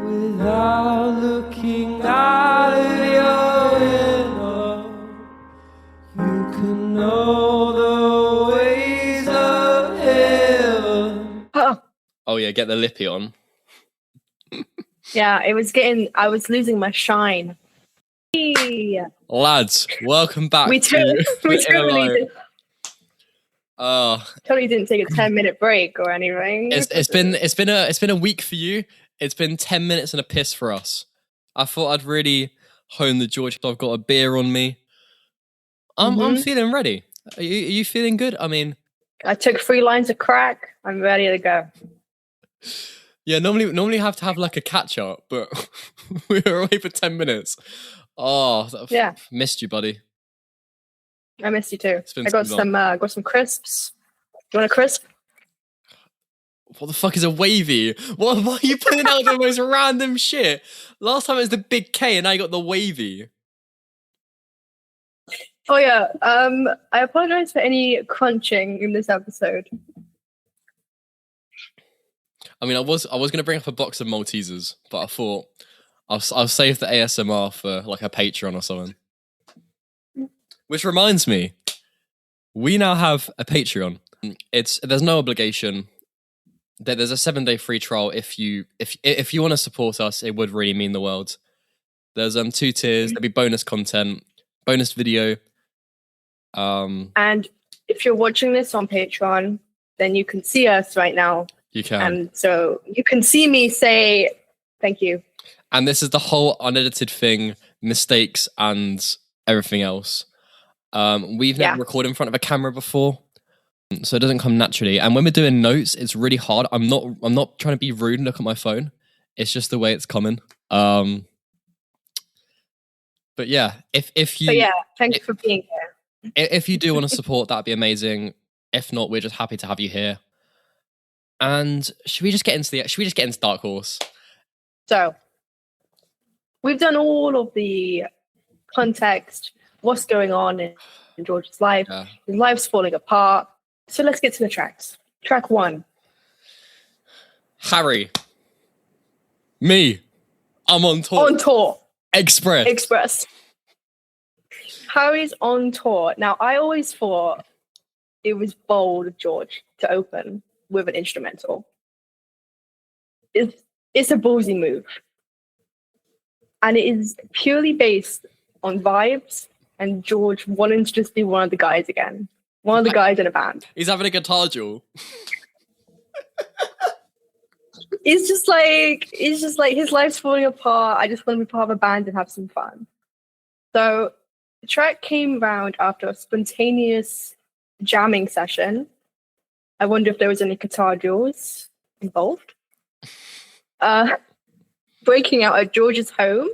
Without looking out of your window, you can know the ways of heaven. Oh yeah, get the lippy on. Yeah, I was losing my shine. Hey. Lads, welcome back We totally didn't take a 10-minute break or anything. It's been a week for you. It's been 10 minutes and a piss for us. I thought I'd really hone the George. I've got a beer on me. I'm feeling ready. Are you feeling good? I mean, I took 3 lines of crack. I'm ready to go. Yeah, normally have to have like a catch up, but we were away for 10 minutes. Oh, yeah, missed you, buddy. I missed you too. I got some crisps. You want a crisp? What the fuck is a wavy? Why are you putting out the most random shit? Last time it was the big K, and now you got the wavy. Oh yeah. I apologize for any crunching in this episode. I mean, I was gonna bring up a box of Maltesers, but I thought I'll save the ASMR for like a Patreon or something. Which reminds me, we now have a Patreon. There's no obligation. There's a 7-day free trial. If you want to support us, it would really mean the world. There's 2 tiers. There'll be bonus content, bonus video. And if you're watching this on Patreon, then you can see us right now. You can. And so you can see me say thank you. And this is the whole unedited thing, mistakes and everything else. We've never recorded in front of a camera before, so it doesn't come naturally. And when we're doing notes, it's really hard. I'm not trying to be rude and look at my phone. It's just the way it's coming. But yeah, if you thank you for being here. If you do want to support, that'd be amazing. If not, we're just happy to have you here. And should we just get into Dark Horse? So we've done all of the context, what's going on in George's life. Yeah. His life's falling apart. So let's get to the tracks. Track 1. Harry. Me. I'm on tour. On tour. Express. Harry's on tour. Now, I always thought it was bold of George to open with an instrumental. It's a ballsy move. And it is purely based on vibes and George wanting to just be one of the guys again. One of the guys in a band. He's having a guitar duel. It's just like his life's falling apart. I just want to be part of a band and have some fun. So the track came around after a spontaneous jamming session. I wonder if there was any guitar duels involved. Breaking out at George's home.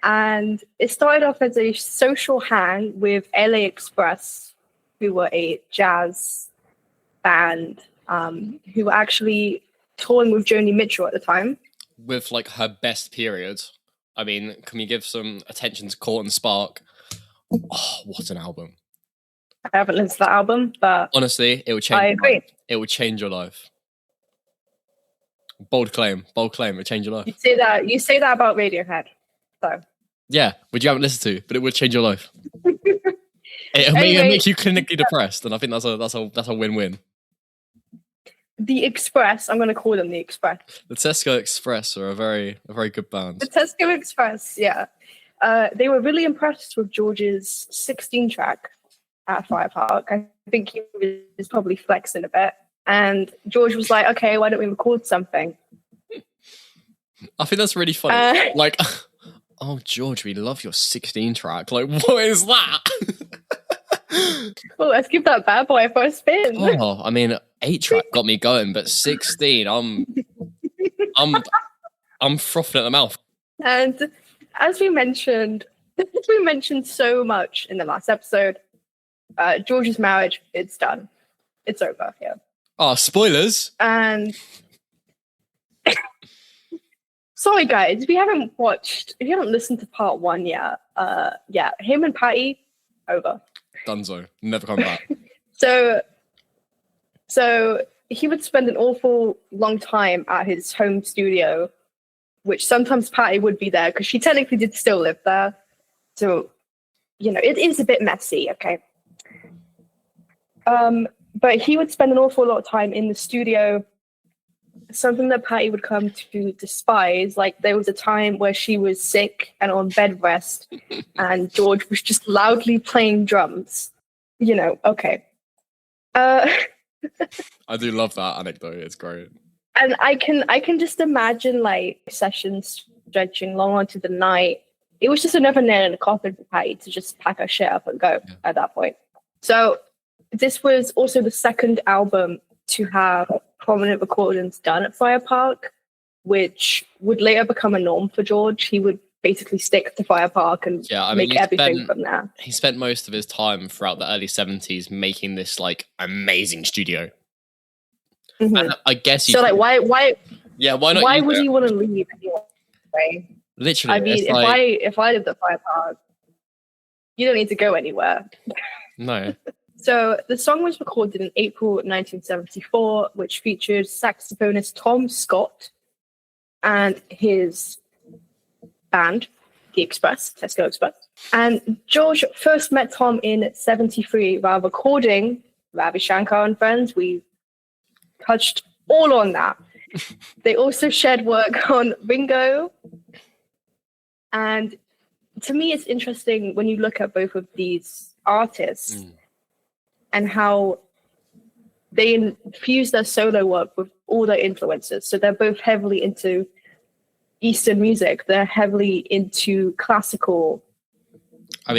And it started off as a social hang with LA Express, who were a jazz band, who were actually touring with Joni Mitchell at the time. With like her best period. I mean, can we give some attention to Court and Spark? Oh, what an album. I haven't listened to that album, but honestly, it would change. I agree. It would change your life. Bold claim. It would change your life. You say that about Radiohead. So yeah, which you haven't listened to, but it would change your life. It'll make you clinically depressed, and I think that's a win-win. The Express, I'm going to call them the Express. The Tesco Express are a very good band. The Tesco Express, yeah. They were really impressed with George's 16 track at Fire Park. I think he was probably flexing a bit. And George was like, okay, why don't we record something? I think that's really funny. Like, oh, George, we love your 16 track. Like, what is that? Well, let's give that bad boy for a spin. Oh, I mean, 8 track got me going, but 16, I'm frothing at the mouth. And as we mentioned so much in the last episode, George's marriage, it's done. It's over here. Oh, spoilers. And sorry guys, if you haven't listened to part 1 yet, him and Patty, over. Dunzo. Never come back. So he would spend an awful long time at his home studio which sometimes Patty would be there because she technically did still live there. So, it is a bit messy, okay? But he would spend an awful lot of time in the studio, something that Patty would come to despise. Like, there was a time where she was sick and on bed rest, and George was just loudly playing drums. Okay. I do love that anecdote. It's great. And I can just imagine like sessions stretching long onto the night. It was just another nail in the coffin for Patty to just pack her shit up and go at that point. So this was also the second album to have prominent recordings done at Fire Park, which would later become a norm for George. He would basically stick to Fire Park and make everything from there. He spent most of his time throughout the early 70s making this like amazing studio. Mm-hmm. And I guess why? Yeah, why not? Why would he want to leave anyway? Literally, I mean, if I lived at Fire Park, you don't need to go anywhere. No. So the song was recorded in April 1974, which featured saxophonist Tom Scott and his band, The Express, Tesco Express. And George first met Tom in 73 while recording Ravi Shankar and Friends. We touched all on that. They also shared work on Ringo. And to me, it's interesting when you look at both of these artists and how they infuse their solo work with all their influences. So they're both heavily into Eastern music. They're heavily into classical,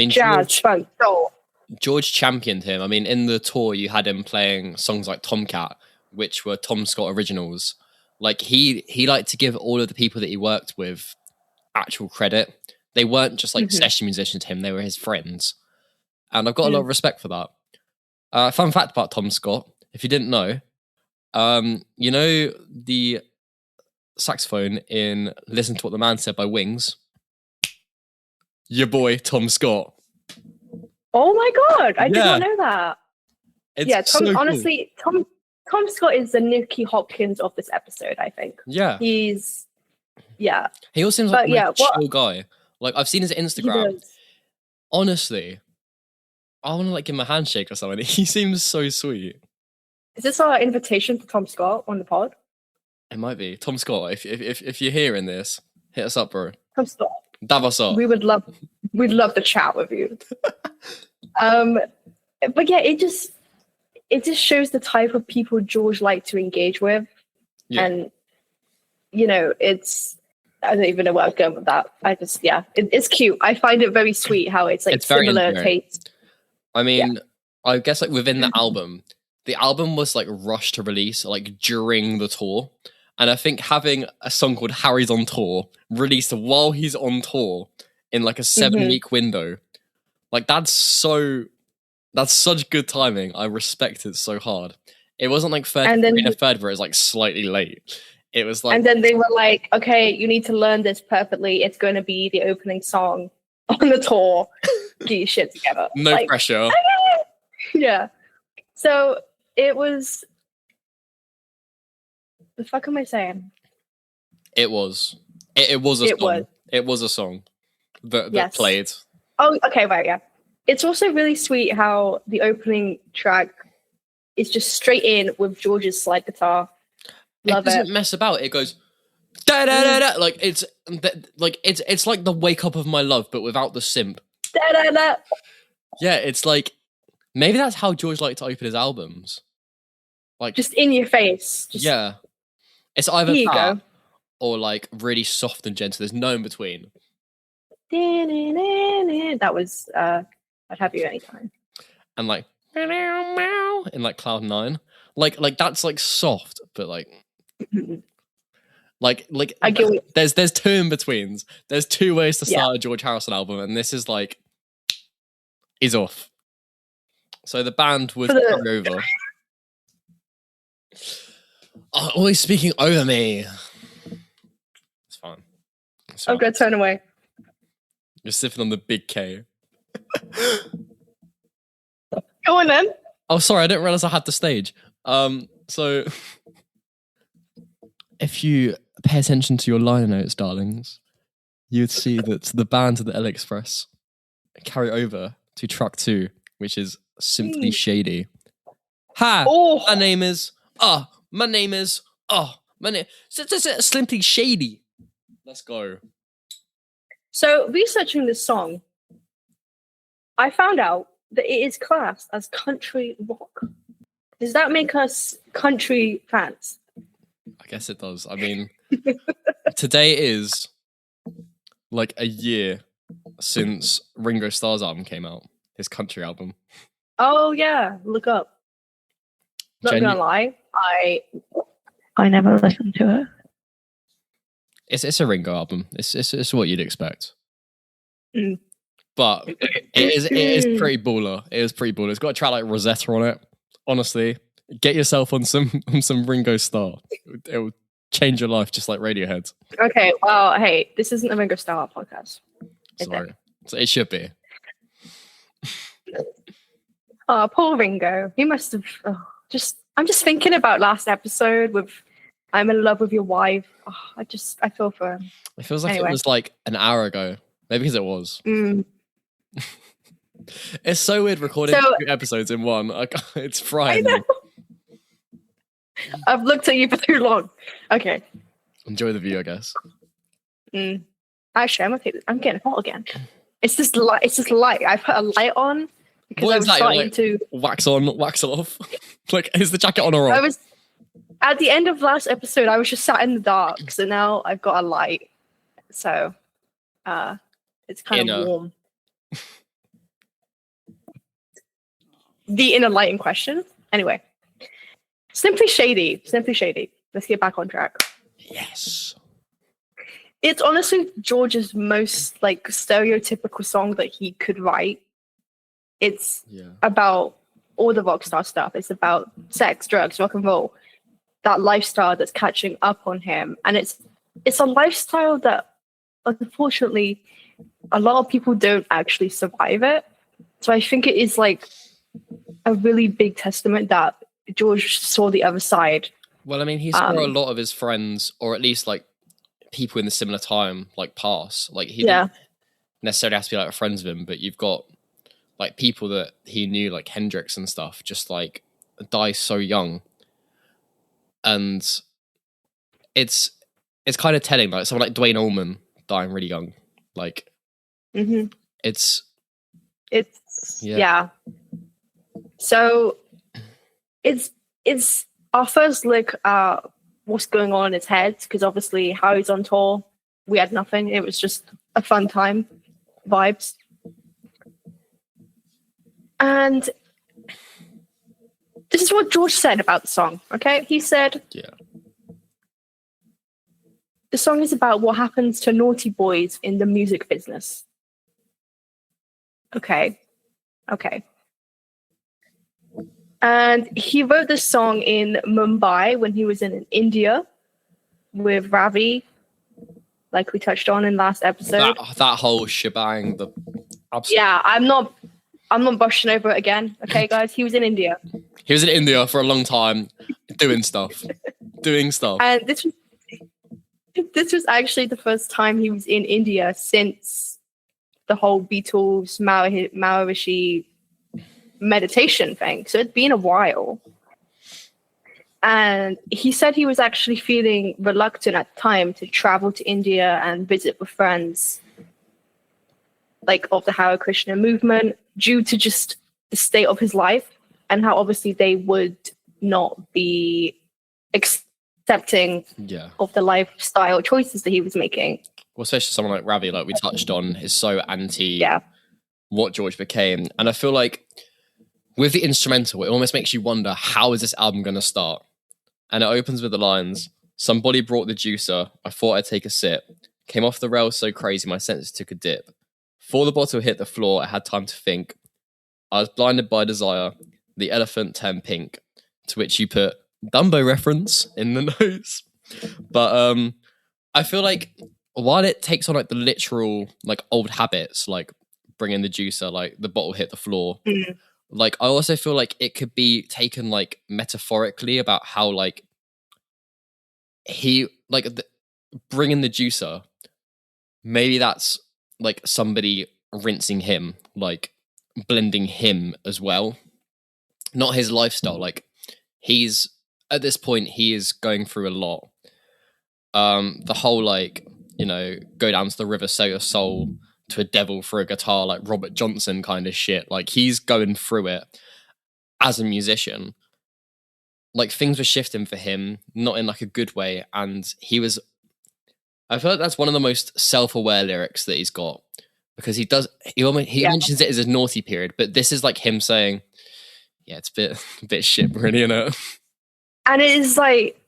jazz, funk, soul. George championed him. I mean, in the tour, you had him playing songs like Tomcat, which were Tom Scott originals. Like, he liked to give all of the people that he worked with actual credit. They weren't just like session musicians to him, they were his friends. And I've got a lot of respect for that. Fun fact about Tom Scott, if you didn't know, you know the saxophone in Listen to What the Man Said by Wings? Your boy, Tom Scott. Oh my God, I did not know that. Honestly, Tom Scott is the Nicky Hopkins of this episode, I think. Yeah. He also seems like a chill guy. Like, I've seen his Instagram. Honestly, I want to like give him a handshake or something. He seems so sweet. Is this our invitation to Tom Scott on the pod? It might be. Tom Scott, if you're hearing this, hit us up, bro. Tom Scott. Dab us up. We'd love to chat with you. But yeah, it just shows the type of people George liked to engage with. Yeah. And I don't even know where I'm going with that. It's cute. I find it very sweet how it's like similar taste. I mean, I guess like within the album was like rushed to release like during the tour. And I think having a song called Harry's on Tour released while he's on tour in like a 7-week window, like that's such good timing. I respect it so hard. It wasn't like third where it's like slightly late. It was like, and then they were like, okay, you need to learn this perfectly. It's going to be the opening song on the tour. Get your shit together. No pressure. Yeah. So it was. The fuck am I saying? It was a song. It was a song that played. Oh, okay, right, yeah. It's also really sweet how the opening track is just straight in with George's slide guitar. Love it. Doesn't mess about. It goes da da da da. Like it's like the wake up of my love, but without the simp. Da da da. Yeah, it's like maybe that's how George liked to open his albums. Like just in your face. Yeah. It's either that or like really soft and gentle. There's no in between. That was I'd Have You Anytime. And like in like Cloud 9. Like that's like soft, but like I get there's two in betweens. There's two ways to start a George Harrison album, and this is like he's off. So the band would carry over. Oh, always speaking over me. It's fine. I'm gonna turn away. You're sipping on the big K. Go on then. Oh, sorry, I didn't realize I had the stage. So if you pay attention to your liner notes, darlings, you'd see that the bands of the L Express carry over to track 2, which is Simply Shady. Hi, Oh. my name is Simply Shady. Let's go. So, researching this song, I found out that it is classed as country rock. Does that make us country fans? I guess it does. I mean, today is like a year since Ringo Starr's album came out, his country album. Oh yeah, look up. Not gonna lie, I never listened to it. It's a Ringo album. It's what you'd expect. Mm. But it is pretty baller. It is pretty baller. It's got a track like Rosetta on it. Honestly, get yourself on some Ringo Starr. It will change your life, just like Radiohead. Okay, well, hey, this isn't a Ringo Starr podcast. Sorry, so it should be. Oh, poor Ringo. He must have. I'm just thinking about last episode with "I'm in love with your wife." Oh, I feel for him. It feels like it was like an hour ago. Maybe because it was. It's so weird recording 2 episodes in one. It's frightening. I've looked at you for too long. Okay. Enjoy the view, I guess. Actually, I'm getting hot again. It's this light. I put a light on because I was starting to wax on, wax off. Like, is the jacket on or off? I was at the end of last episode. I was just sat in the dark, so now I've got a light. So, it's kind of warm. The inner light in question. Anyway, Simply Shady. Let's get back on track. Yes. It's honestly George's most like stereotypical song that he could write. It's about all the rock star stuff. It's about sex, drugs, rock and roll. That lifestyle that's catching up on him. And it's a lifestyle that unfortunately a lot of people don't actually survive it. So I think it is like a really big testament that George saw the other side. Well, I mean, he saw a lot of his friends, or at least like people in the similar time, like pass. Like he didn't necessarily have to be like friends with him, but you've got like people that he knew, like Hendrix and stuff, just like die so young. And it's kind of telling, like someone like Dwayne Allman dying really young. Like it's So it's our first look at what's going on in his head, because obviously how he's on tour, we had nothing. It was just a fun time, vibes. And this is what George said about the song, okay? He said, the song is about what happens to naughty boys in the music business. Okay. And he wrote this song in Mumbai when he was in India with Ravi, like we touched on in last episode. That whole shebang. I'm not brushing over it again. Okay, guys, he was in India. He was in India for a long time, doing stuff. And this was actually the first time he was in India since the whole Beatles, Maharishi meditation thing. So it's been a while. And he said he was actually feeling reluctant at the time to travel to India and visit with friends like of the Hare Krishna movement due to just the state of his life and how obviously they would not be accepting of the lifestyle choices that he was making. Well, especially someone like Ravi, like we touched on, is so anti what George became. And I feel like with the instrumental, it almost makes you wonder, how is this album going to start? And it opens with the lines, somebody brought the juicer, I thought I'd take a sip, came off the rails so crazy my senses took a dip. Before the bottle hit the floor, I had time to think. I was blinded by desire, the elephant turned pink, to which you put Dumbo reference in the nose. But I feel like while it takes on like the literal like old habits, like bringing the juicer, like the bottle hit the floor, like I also feel like it could be taken like metaphorically about how like he like bringing the juicer, maybe that's like somebody rinsing him, like blending him as well, not his lifestyle. Like he's at this point, he is going through a lot. The whole like, you know, go down to the river, sell your soul to a devil for a guitar, like Robert Johnson kind of shit. Like he's going through it as a musician. Like things were shifting for him, not in like a good way, and I feel like that's one of the most self-aware lyrics that he's got, because he mentions it as a naughty period, but this is like him saying, yeah, it's a bit shit, really, isn't it? And it is like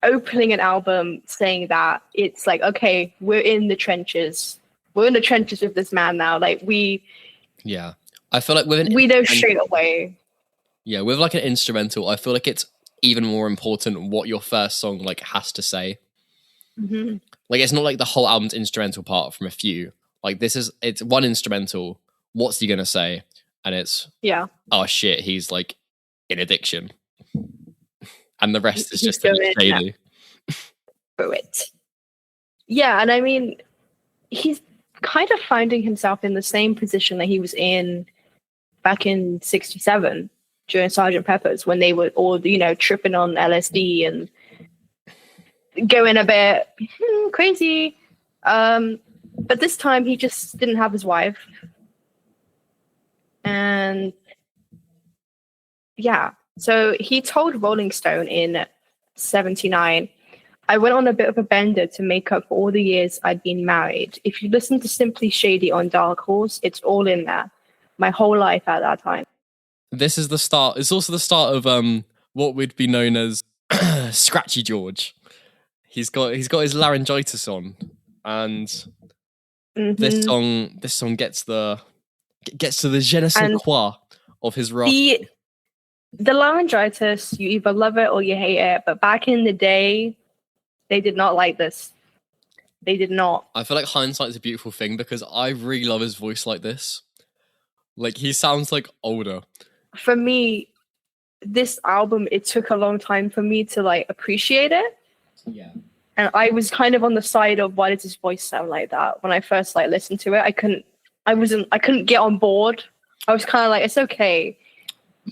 opening an album saying that it's like, okay, we're in the trenches. We're in the trenches with this man now. Like yeah, I feel like we know straight away. Yeah, with like an instrumental, I feel like it's even more important what your first song like has to say. Mm-hmm. Like it's not like the whole album's instrumental part from a few. Like it's one instrumental. What's he gonna say? And it's oh shit, he's like in addiction, and the rest is just a bit shady. Through it. Yeah, and I mean, he's kind of finding himself in the same position that he was in back in '67 during Sgt. Pepper's, when they were all, you know, tripping on LSD and going a bit crazy. But this time he just didn't have his wife. And yeah, so he told Rolling Stone in '79, I went on a bit of a bender to make up for all the years I'd been married. If you listen to Simply Shady on Dark Horse, it's all in there. My whole life at that time. This is the start. It's also the start of what would be known as Scratchy George. He's got his laryngitis on, and this song gets to the je ne sais quoi of his rock. The laryngitis, you either love it or you hate it. But back in the day, they did not like this. They did not. I feel like hindsight is a beautiful thing, because I really love his voice like this. Like he sounds like older. For me, this album, it took a long time for me to like appreciate it. Yeah. And I was kind of on the side of, why does his voice sound like that? When I first like listened to it, I couldn't get on board. I was kind of like, it's okay.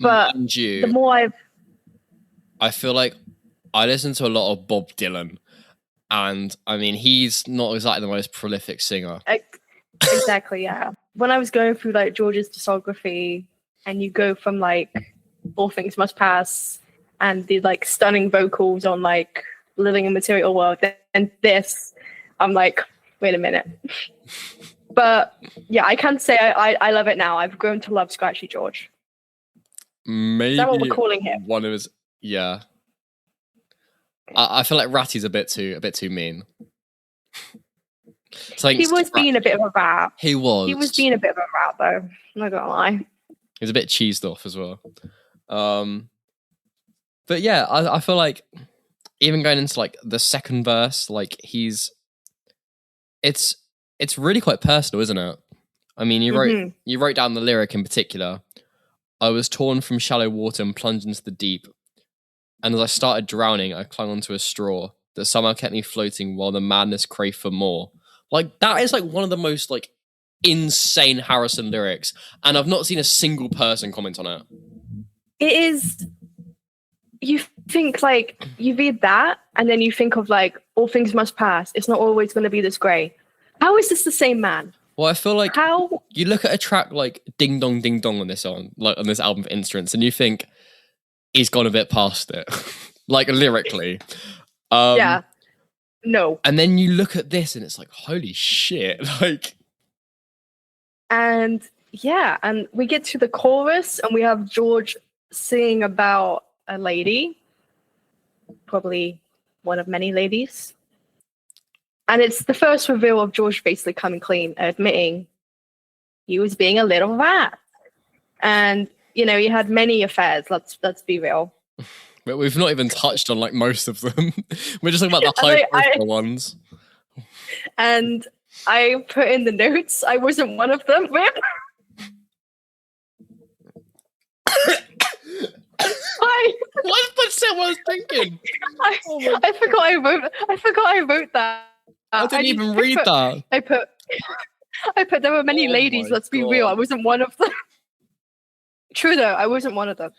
But the more I feel like I listen to a lot of Bob Dylan, and I mean, he's not exactly the most prolific singer. Exactly, yeah. When I was going through like George's discography, and you go from like All Things Must Pass and the like stunning vocals on like Living in Material World, and this, I'm like, wait a minute. But yeah, I can say I love it now. I've grown to love Scratchy George. Maybe is that what we're calling him? One of his, yeah. I feel like Ratty's a bit too mean. He was being a bit of a rat. He was. He was being a bit of a rat, though. I'm not gonna lie. He was a bit cheesed off as well. But yeah, I feel like even going into like the second verse, like it's really quite personal, isn't it? I mean, you wrote down the lyric in particular. I was torn from shallow water and plunged into the deep. And as I started drowning, I clung onto a straw that somehow kept me floating while the madness craved for more. Like, that is like one of the most like insane Harrison lyrics. And I've not seen a single person comment on it. It is, you think like, you read that and then you think of like, all things must pass. It's not always going to be this grey. How is this the same man? Well, I feel like you look at a track like Ding Dong Ding Dong on this album, for instance, and you think he's gone a bit past it, like lyrically. Yeah. No. And then you look at this and it's like, holy shit. Like. And yeah, and we get to the chorus and we have George singing about a lady, probably one of many ladies. And it's the first reveal of George basically coming clean, admitting he was being a little rat. And, you know, he had many affairs, let's be real. But we've not even touched on like most of them. We're just talking about the high profile ones. And I put in the notes, I wasn't one of them. fine. That's what I was thinking. Oh my I forgot I wrote that. I didn't even read that. I put there were many Oh ladies. my Let's be real. I God. wasn't one of them. True though, I wasn't one of them.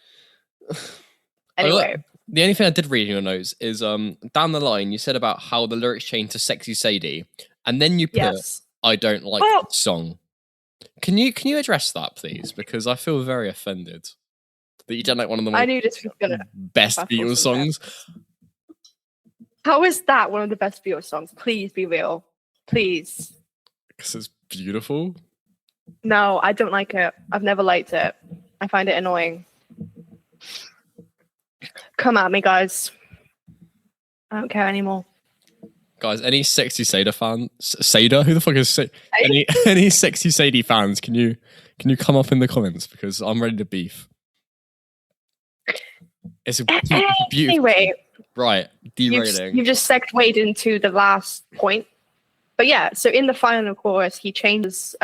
Anyway, The only thing I did read in your notes is down the line you said about how the lyrics changed to "Sexy Sadie," and then you put yes. "I don't like Well- the song." Can you address that, please? Because I feel very offended that you don't like one of the I knew this was gonna. best baffle Beatles some songs. How is that one of the best Beatles songs? Please be real. Please. Because it's beautiful. No, I don't like it. I've never liked it. I find it annoying. Come at me, guys. I don't care anymore. Guys, any Sexy Sadie fans? Sadie? Who the fuck is any Sexy Sadie fans? Can you come up in the comments because I'm ready to beef. It's a beautiful. Anyway, Right, derailing. you've just segued into the last point. But yeah, so in the final chorus, he changes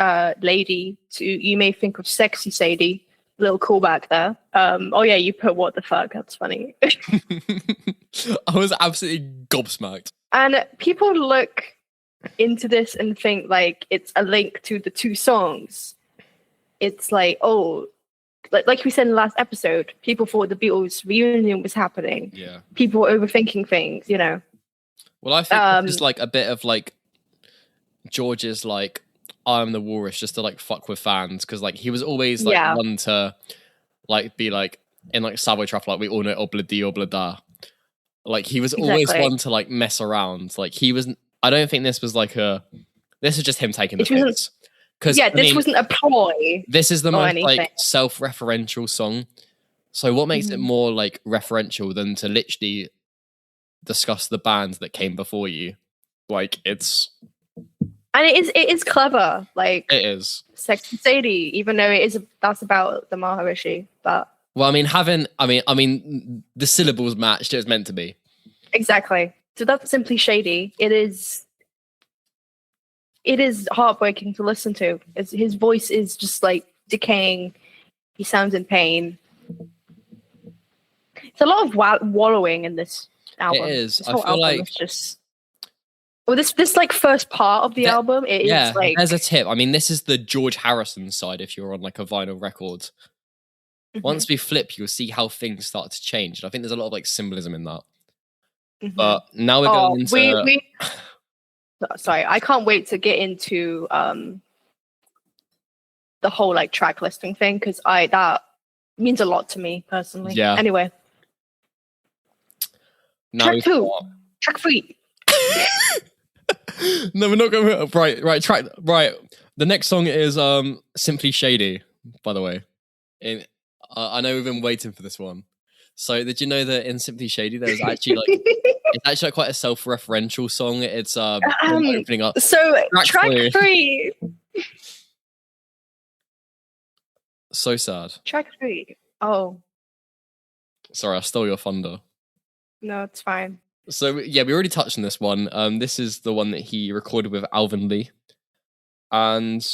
lady to "you may think of sexy Sadie." Little callback there. Oh yeah, you put "what the fuck." That's funny. I was absolutely gobsmacked. And people look into this and think like it's a link to the two songs. It's like, oh, like we said in the last episode, people thought the Beatles reunion was happening. Yeah. People were overthinking things, you know. Well, I think this is like a bit of like George's like I'm the walrus just to like fuck with fans because like he was always like one to like be like in like Savoy Truffle like we all know obla da. Like he was always one to like mess around. Like he was. I don't think this was like this is just him taking the piss. Because this wasn't a ploy. This is the most like self-referential song. So what makes it more like referential than to literally discuss the bands that came before you? Like it's. And it is clever. Like it is. Sexy Sadie, even though that's about the Maharishi, but. Well, I mean, the syllables matched. It was meant to be. Exactly. So that's simply shady. It is heartbreaking to listen to. His voice is just like decaying. He sounds in pain. It's a lot of wallowing in this album. It is. This I whole feel album like is just. Well, this like first part of the album, it is like. There's a tip. I mean, this is the George Harrison side. If you're on like a vinyl record. Once we flip, you'll see how things start to change. And I think there's a lot of like symbolism in that. But now we're going into... Sorry, I can't wait to get into the whole like track listing thing because that means a lot to me personally. Yeah. Anyway. Track 2. Track 3. No, we're not going to... Right. The next song is Simply Shady, by the way. I know we've been waiting for this one. So did you know that in Simply Shady there's actually like it's actually like quite a self-referential song. It's opening up. So track 3. So sad. Track 3. Oh. Sorry, I stole your thunder. No, it's fine. So yeah, we already touched on this one. This is the one that he recorded with Alvin Lee. And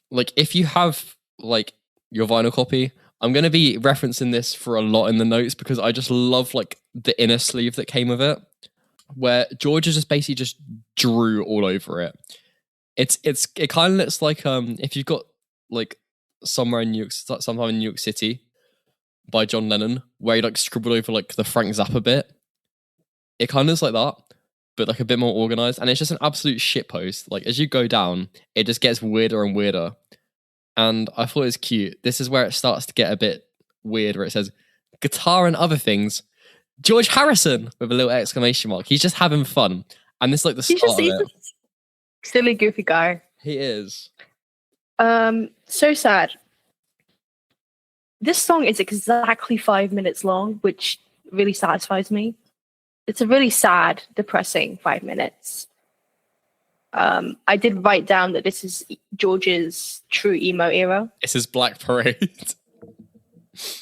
like if you have like your vinyl copy, I'm going to be referencing this for a lot in the notes because I just love like the inner sleeve that came with it, where George just basically just drew all over it. It kind of looks like if you've got like sometime in New York City by John Lennon, where he like scribbled over like the Frank Zappa bit. It kind of looks like that, but like a bit more organized, and it's just an absolute shitpost. Like as you go down, it just gets weirder and weirder. And I thought it was cute. This is where it starts to get a bit weird, where it says guitar and other things. George Harrison with a little exclamation mark. He's just having fun, and this is like the start of it. He's a silly, goofy guy. He is. So sad. This song is exactly 5 minutes long, which really satisfies me. It's a really sad, depressing 5 minutes. I did write down that this is George's true emo era. This is Black Parade.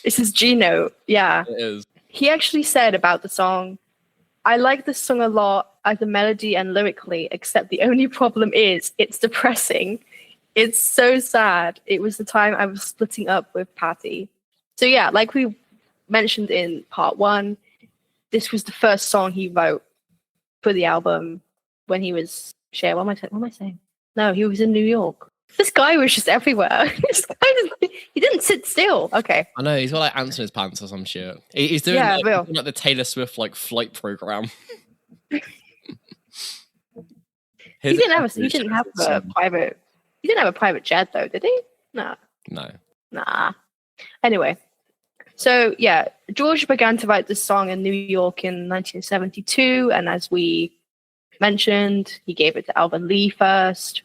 This is Gino, yeah. It is. He actually said about the song, I like this song a lot as a melody and lyrically, except the only problem is it's depressing. It's so sad. It was the time I was splitting up with Patty. So yeah, like we mentioned in part 1, this was the first song he wrote for the album when he was what am I saying? No, he was in New York. This guy was just everywhere. He didn't sit still. Okay. I know, he's got like ants in his pants or some shit. He's doing like the Taylor Swift like flight program. He didn't have a private jet though, did he? No. Nah. Anyway, so yeah, George began to write this song in New York in 1972, and as we mentioned, he gave it to Alvin Lee first.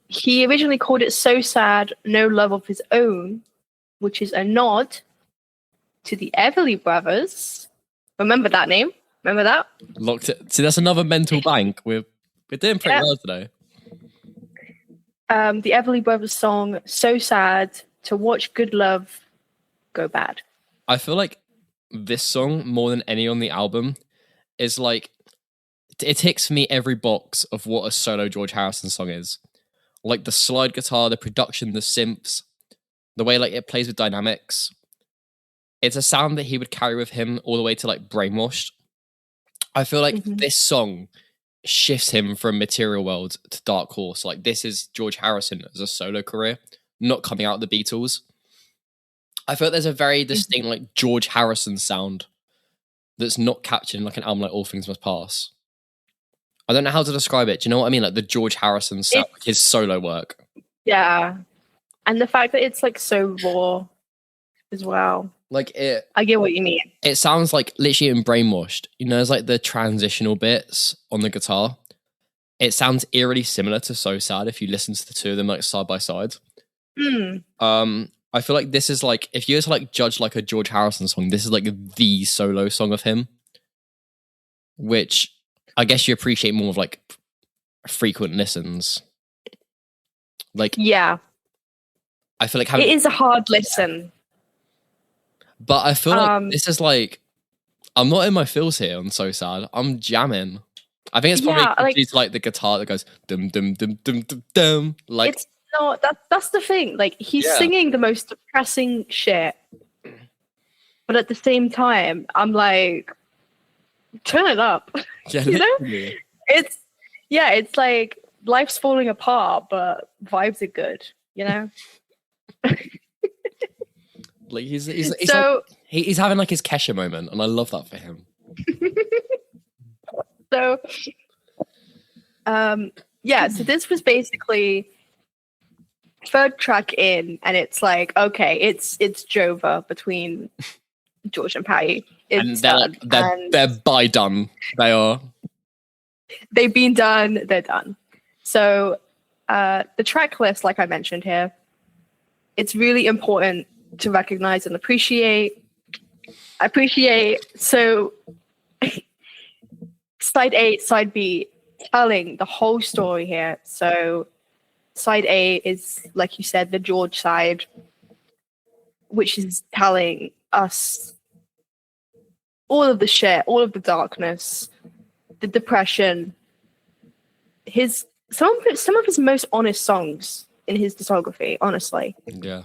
He originally called it So Sad, No Love of His Own, which is a nod to the Everly Brothers. Remember that name? Remember that? Locked it. See, that's another mental bank. We're doing pretty well today. The Everly Brothers song, So Sad, to watch good love go bad. I feel like this song, more than any on the album, is like, it ticks for me every box of what a solo George Harrison song is. Like the slide guitar, the production, the synths, the way like it plays with dynamics. It's a sound that he would carry with him all the way to like Brainwashed. I feel like this song shifts him from Material World to Dark Horse. Like this is George Harrison as a solo career, not coming out of the Beatles. I feel like there's a very distinct like George Harrison sound that's not captured in like an album like All Things Must Pass. I don't know how to describe it. Do you know what I mean? Like the George Harrison sound, like his solo work. Yeah. And the fact that it's like so raw as well. Like it, I get what you mean. It sounds like literally in Brainwashed. You know, there's like the transitional bits on the guitar. It sounds eerily similar to So Sad if you listen to the two of them like side by side. I feel like this is like, if you were to like judge like a George Harrison song, this is like the solo song of him, which I guess you appreciate more of like frequent listens. Like, yeah, I feel like it is a hard listen. But I feel like this is like, I'm not in my feels here on So Sad. I'm jamming. I think it's probably due to like the guitar that goes dum dum dum dum dum dum. Like it's not that's the thing. Like he's singing the most depressing shit, but at the same time, I'm like, turn it up. Yeah, you know? It's like life's falling apart, but vibes are good. You know. Like he's having like his Kesha moment, and I love that for him. So, so this was basically third track in, and it's like, okay, it's Jova between George and Patty. And they're by done. They are. They've been done. They're done. So, the track list, like I mentioned here, it's really important to recognize and appreciate. So side A, side B, telling the whole story here. So side A is, like you said, the George side, which is telling us all of the shit, all of the darkness, the depression, some of his most honest songs in his discography, honestly. Yeah.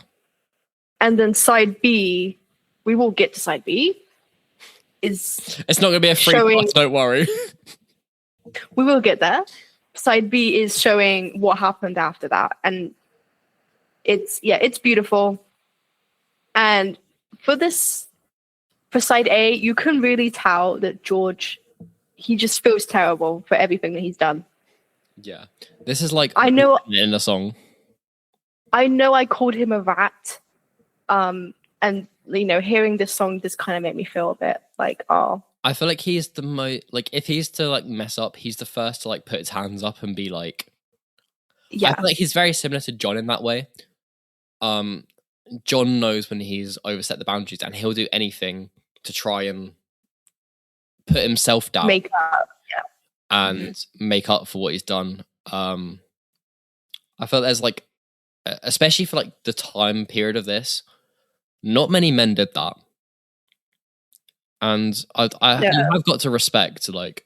And then side B, we will get to side B. It's not going to be a free pass, don't worry. We will get there. Side B is showing what happened after that. And it's beautiful. And for side A, you can really tell that George, he just feels terrible for everything that he's done. Yeah. This is like I know in the song. I know I called him a rat. And you know, hearing this song just kind of made me feel a bit like, oh. I feel like he's the most, like, if he's to like mess up, he's the first to like put his hands up and be like, yeah. I feel like he's very similar to John in that way. John knows when he's overstepped the boundaries, and he'll do anything to try and put himself down, make up, and make up for what he's done. I feel there's like, especially for like the time period of this, not many men did that. And I've got to respect, like,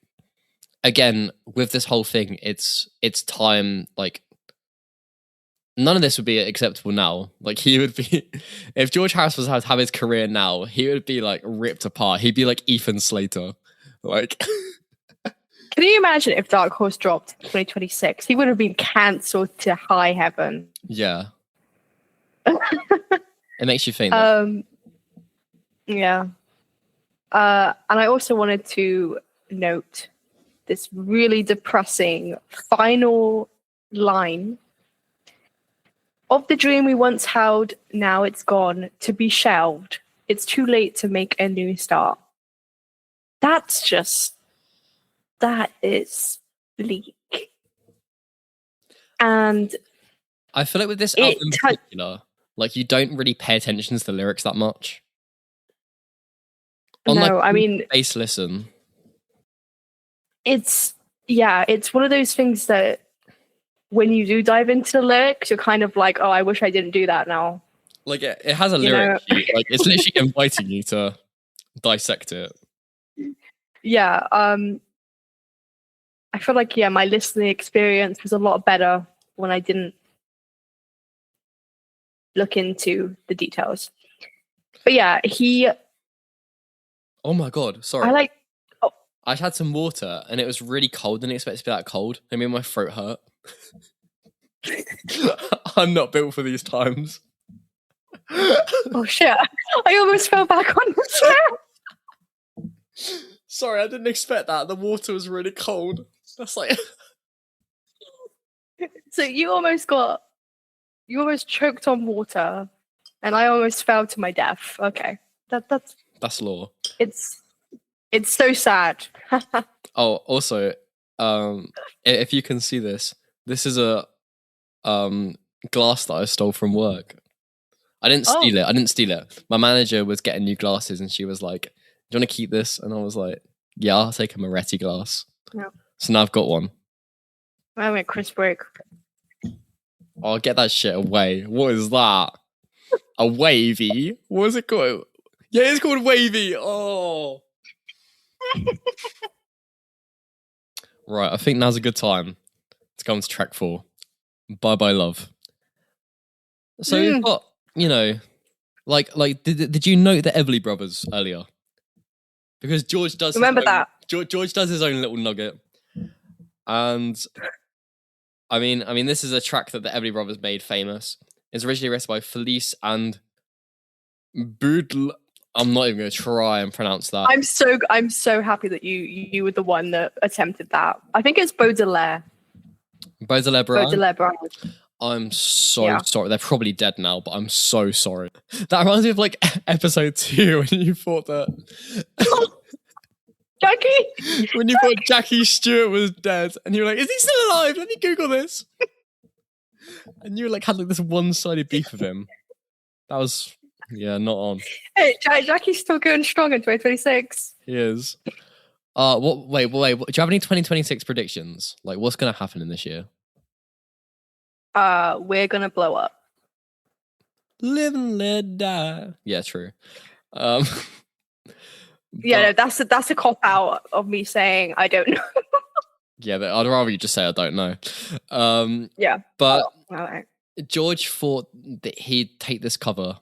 again, with this whole thing, it's time, like, none of this would be acceptable now. Like, he would be, if George Harrison was to have his career now, he would be like ripped apart. He'd be like Ethan Slater. Like, Can you imagine if Dark Horse dropped in 2026? He would have been cancelled to high heaven. yeah. It makes you think. Yeah. And I also wanted to note this really depressing final line. Of the dream we once held, now it's gone, to be shelved. It's too late to make a new start. That is bleak. And I feel like with this album in particular, like, you don't really pay attention to the lyrics that much. Bass listen. It's one of those things that when you do dive into the lyrics, you're kind of like, oh, I wish I didn't do that now. Like, it has a lyric sheet. Like, it's literally inviting you to dissect it. Yeah. I feel like, my listening experience was a lot better when I didn't look into the details. But yeah, oh my God, sorry. I had some water and it was really cold. Didn't expect it to be that cold. I mean, my throat hurt. I'm not built for these times. Oh shit! I almost fell back on the chair. Sorry, I didn't expect that. The water was really cold. That's like. So you almost choked on water, and I almost fell to my death. Okay, that's law. It's so sad. Oh, also, if you can see this is a glass that I stole from work. I didn't steal it. My manager was getting new glasses and she was like, do you want to keep this? And I was like, yeah, I'll take a Moretti glass. Yeah. So now I've got one. I went Chris break. Oh, get that shit away. What is that? A wavy? What is it called? Yeah, it's called wavy. Oh. Right, I think now's a good time to go on to track 4. Bye Bye Love. So we've got, did you note the Everly Brothers earlier? Because George does George does his own little nugget. And I mean this is a track that the Everly Brothers made famous. It's originally written by Felice and Beatle. I'm not even going to try and pronounce that. I'm so happy that you were the one that attempted that. I think it's Baudelaire. Baudelaire Brown. I'm so sorry. They're probably dead now, but I'm so sorry. That reminds me of like episode 2 when you thought that Jackie! When you thought Jackie Stewart was dead and you were like, is he still alive? Let me Google this. And you had like this one-sided beef with him. That was not on. Hey, Jackie's still going strong in 2026. He is. Wait. Do you have any 2026 predictions? Like, what's going to happen in this year? We're gonna blow up. Live and let die. Yeah, true. No, that's a cop out of me saying I don't know. Yeah, but I'd rather you just say I don't know. But George thought that he'd take this cover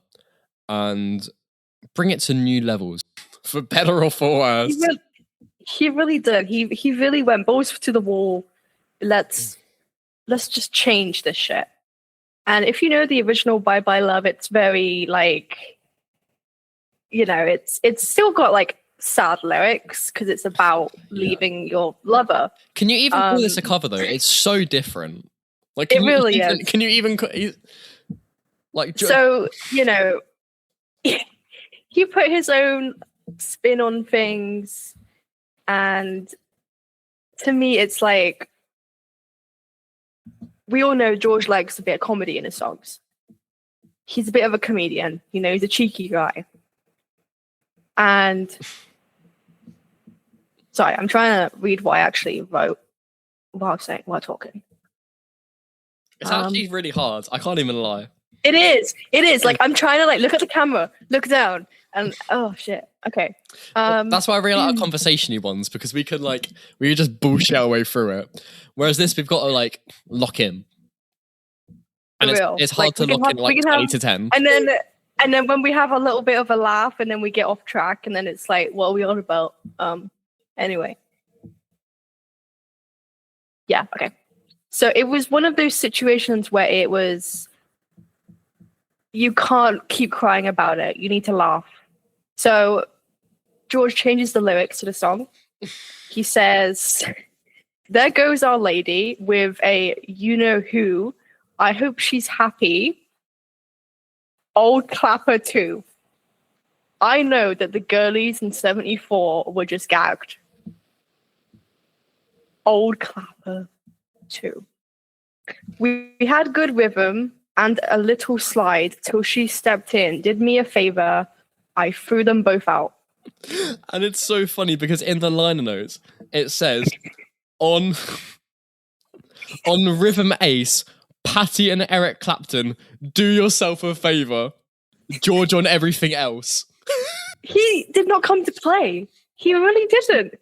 and bring it to new levels, for better or for worse. He really did. He really went balls to the wall. Let's just change this shit. And if you know the original Bye Bye Love, it's very like, it's still got like sad lyrics because it's about leaving your lover. Can you even call this a cover though? It's so different. Like, it really is. Can you even like? So he put his own spin on things, and to me, it's like, we all know George likes a bit of comedy in his songs. He's a bit of a comedian, he's a cheeky guy. And sorry, I'm trying to read what I actually wrote while talking. It's actually really hard. I can't even lie. It is. Like, I'm trying to look at the camera, look down, and oh shit. Okay. That's why I really like our conversational ones, because we could just bullshit our way through it. Whereas this, we've got to lock in. And real. it's hard to lock in like 20 to 10. And then when we have a little bit of a laugh and then we get off track and then it's like, what are we on about? Anyway. Yeah, okay. So it was one of those situations where it was, you can't keep crying about it. You need to laugh. So George changes the lyrics to the song. He says, "There goes our lady with a you-know-who. I hope she's happy. Old clapper too. I know that the girlies in 74 were just gagged. Old clapper too. We had good rhythm and a little slide till she stepped in, did me a favor. I threw them both out." And it's so funny because in the liner notes, it says, on Rhythm Ace, Patty and Eric Clapton, do yourself a favour. George on everything else. He did not come to play. He really didn't.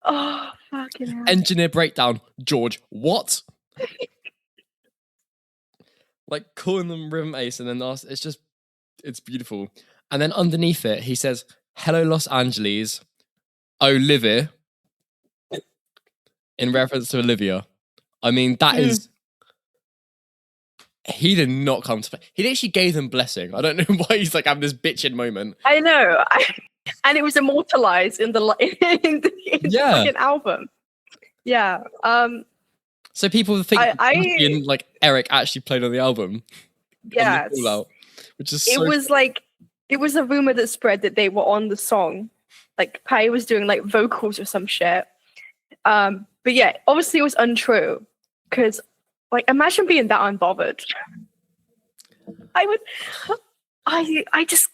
Oh, fucking hell. Engineer breakdown. George, what? Like calling them Rhythm Ace and then it's beautiful. And then underneath it, he says, "Hello, Los Angeles. Olivia." In reference to Olivia. I mean, that is... He did not come to play. He literally gave them blessing. I don't know why he's like having this bitching moment. I know. And it was immortalized in the fucking album. Yeah. So people think Patty and like Eric actually played on the album. Yeah. Which is so... It was a rumor that spread that they were on the song. Like Patty was doing like vocals or some shit. But yeah, obviously it was untrue. Because like imagine being that unbothered. I just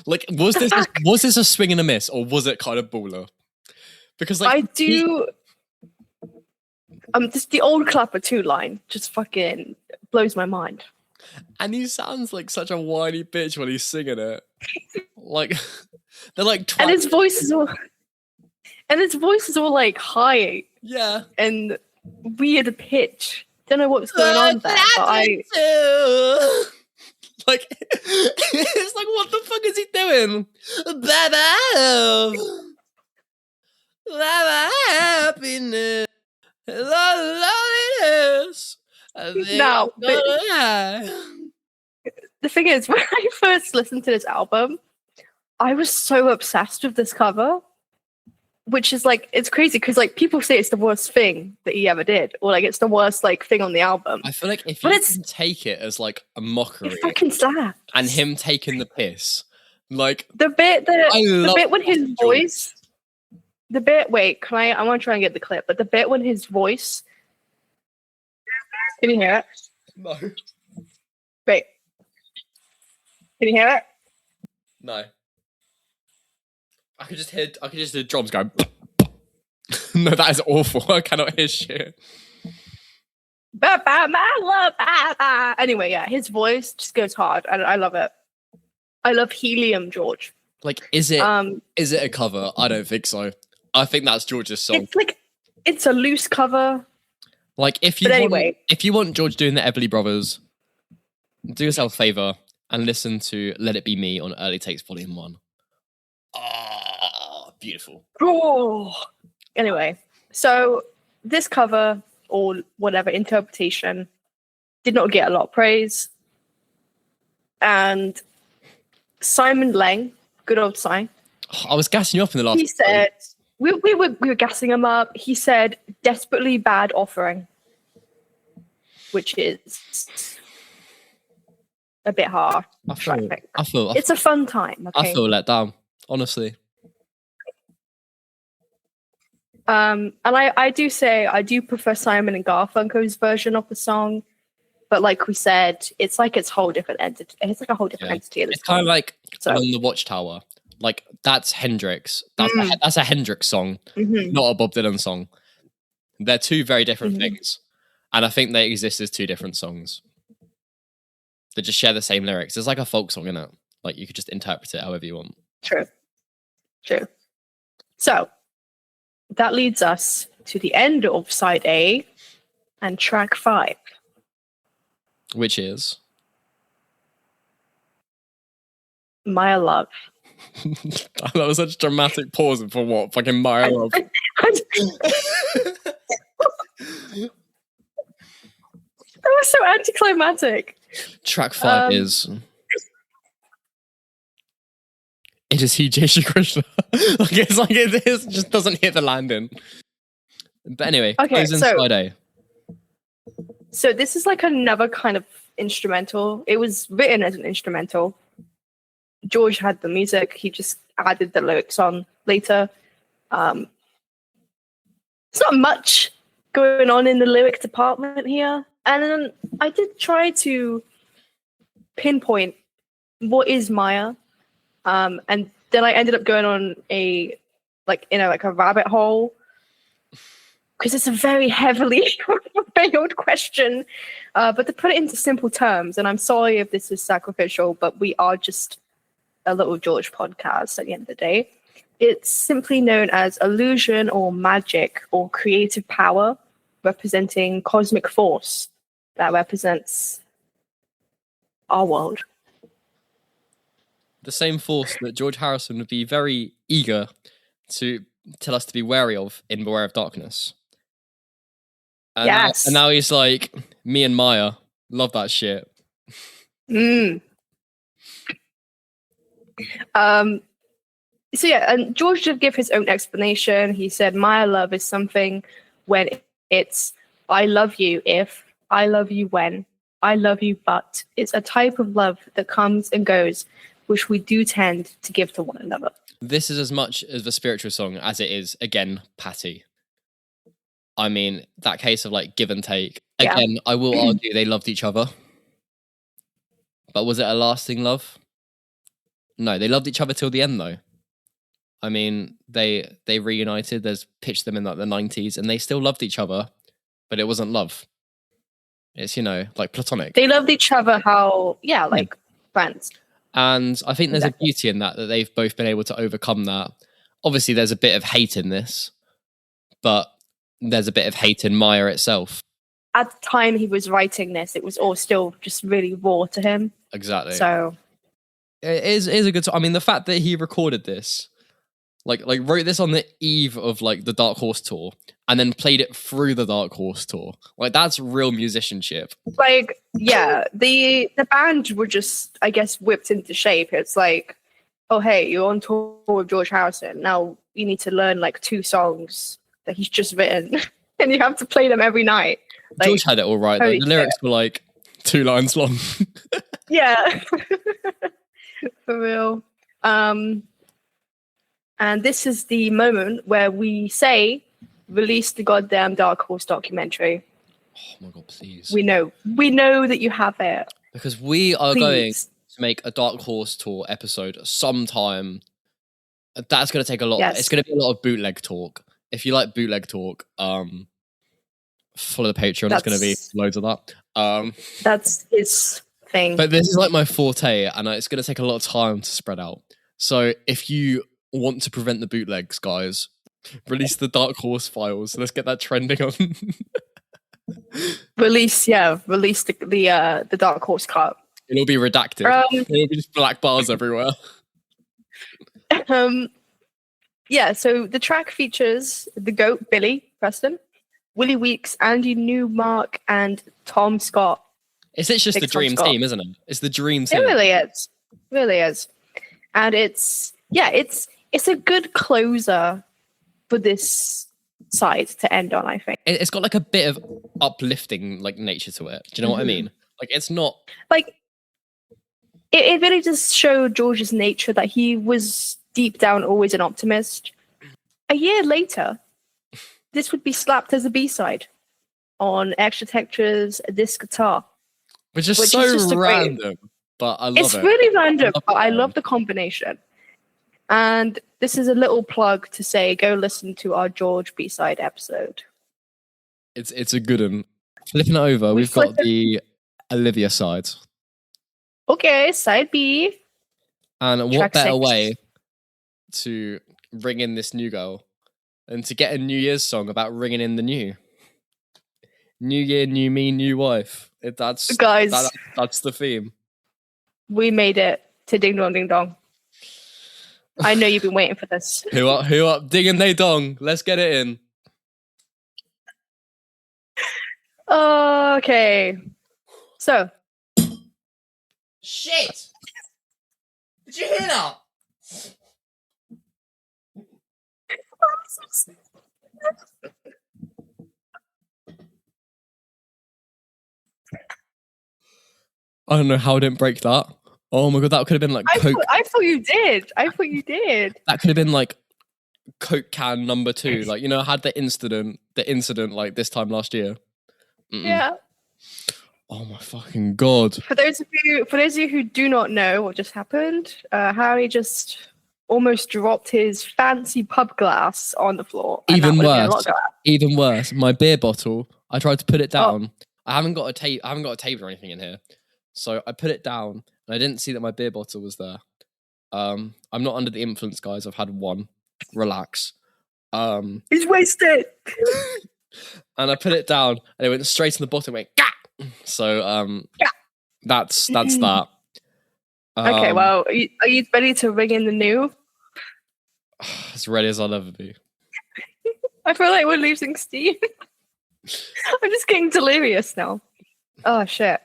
like was this a swing and a miss or was it kind of baller? Because like I do just the old clapper 2 line just fucking blows my mind. And he sounds like such a whiny bitch when he's singing it. Like they're like and his voice is all like high. Yeah. And weird pitch. Don't know what's going on there. But like it's like what the fuck is he doing? Happiness. Loneliness. No, the thing is, when I first listened to this album, I was so obsessed with this cover, which is like, it's crazy because like people say it's the worst thing that he ever did, or like it's the worst like thing on the album. I feel like if you can take it as like a mockery, it fucking slaps. And him taking the piss, like the bit when his voice, wait, I want to try and get the clip, but the bit when his voice. Can you hear it? No. Wait. Can you hear it? No. I could just hear the drums going. No, that is awful. I cannot hear shit. Anyway, yeah, his voice just goes hard, and I love it. I love Helium George. Like, is it a cover? I don't think so. I think that's George's song. It's a loose cover. Like, if you want George doing the Everly Brothers, do yourself a favour and listen to Let It Be Me on Early Takes Volume 1. Ah, beautiful. Oh. Anyway, so this cover, or whatever interpretation, did not get a lot of praise. And Simon Lang, good old Simon. I was gassing you up in the last. He said we were gassing him up. He said desperately bad offering, which is a bit hard. I feel it's a fun time. Okay? I feel let down, honestly. And I do say I do prefer Simon and Garfunkel's version of the song, but like we said, it's like its whole different entity. It's like a whole different entity. It's kind of like On the Watchtower. Like that's Hendrix. That's a Hendrix song, not a Bob Dylan song. They're two very different things, and I think they exist as two different songs. They just share the same lyrics. It's like a folk song, innit? Like you could just interpret it however you want. True. So that leads us to the end of side A and track 5. which is My Love. that was such a dramatic pause for what? Fucking My Love. That was so anticlimactic. Track 5 is. It is he, J. Shri Krishna. It is, just doesn't hit the landing. But anyway, Okay, goes in so- side A. So this is like another kind of instrumental. It was written as an instrumental. George had the music. He just added the lyrics on later. There's not much going on in the lyric department here. And then I did try to pinpoint what is Maya. And then I ended up going on a rabbit hole, because it's a very heavily veiled question. But to put it into simple terms, and I'm sorry if this is sacrificial, but we are just a little George podcast at the end of the day. It's simply known as illusion or magic or creative power, representing cosmic force that represents our world. The same force that George Harrison would be very eager to tell us to be wary of in Beware of Darkness. And Yes. and now he's like, me and Maya, love that shit. So yeah, and George did give his own explanation. He said, "My love is something when it's I love you if, I love you when, I love you but. It's a type of love that comes and goes, which we do tend to give to one another." This is as much of a spiritual song as it is, again, Patty. I mean, that case of like give and take. Yeah. Again, I will argue they loved each other. But was it a lasting love? No, they loved each other till the end though. I mean, they reunited. There's pitched them in like the 90s and they still loved each other, but it wasn't love. It's, like platonic. They loved each other like friends. And I think there's Exactly. a beauty in that they've both been able to overcome that. Obviously, there's a bit of hate in this, but there's a bit of hate in Maya itself. At the time he was writing this, it was all still just really raw to him. Exactly. So it is a good song. I mean, the fact that he recorded this, like wrote this on the eve of like the Dark Horse tour, and then played it through the Dark Horse tour, like that's real musicianship. like, yeah, the band were just, I guess, whipped into shape. It's like, oh hey, you're on tour with George Harrison. Now you need to learn like 2 songs that he's just written, and you have to play them every night. Like, George had it all right. Though. The lyrics were like 2 lines long. Yeah. For real. And this is the moment where we say, release the goddamn Dark Horse documentary. Oh my god, please. We know that you have it. Because we are going Please. to make a Dark Horse tour episode sometime. That's going to take a lot. Yes. It's going to be a lot of bootleg talk. If you like bootleg talk, follow the Patreon. There's going to be loads of that. That's his thing. But this is like my forte, and it's going to take a lot of time to spread out. So if you want to prevent the bootlegs, guys, release the Dark Horse files. Let's get that trending on. Release the Dark Horse cut. It'll be redacted. It'll be just black bars everywhere. Yeah, so the track features the GOAT, Billy Preston, Willie Weeks, Andy Newmark, and Tom Scott. It's just the Big Tom dream Scott. team, isn't it? It's the dream It team. really is. Really is. And it's a good closer for this side to end on, I think. It's got like a bit of uplifting like nature to it. Do you know what I mean? Like it's not Like it really just showed George's nature that he was deep down always an optimist. A year later, this would be slapped as a B-side on Extra Textures Disc Guitar. which is Which so is just a great- random, but I love It's it. really random, love but I it. love the combination. And this is a little plug to say, go listen to our George B-side episode. It's a good one. Flipping it over, we've got the Olivia side. Okay, side B. And what Track better 6. way to ring in this new girl than to get a New Year's song about ringing in the new? New year, new me, new wife. That's the theme. We made it to Ding Dong Ding Dong. I know you've been waiting for this. Who up? Ding and they dong. Let's get it in. Okay. So. Shit! Did you hear that? I don't know how I didn't break that. Oh my god, that could have been like Coke. I thought you did. That could have been like Coke can number 2. Like, you know, I had the incident like this time last year. Yeah. Oh my fucking god. For those of you who do not know what just happened, Harry just almost dropped his fancy pub glass on the floor. Even worse, my beer bottle, I tried to put it down. I haven't got a tape or anything in here. So I put it down and I didn't see that my beer bottle was there. I'm not under the influence, guys. I've had one. Relax. He's wasted. And I put it down and it went straight in the bottom and went Gah! So that's that. Okay, well, are you ready to ring in the new? As ready as I'll ever be. I feel like we're losing steam. I'm just getting delirious now. Oh shit.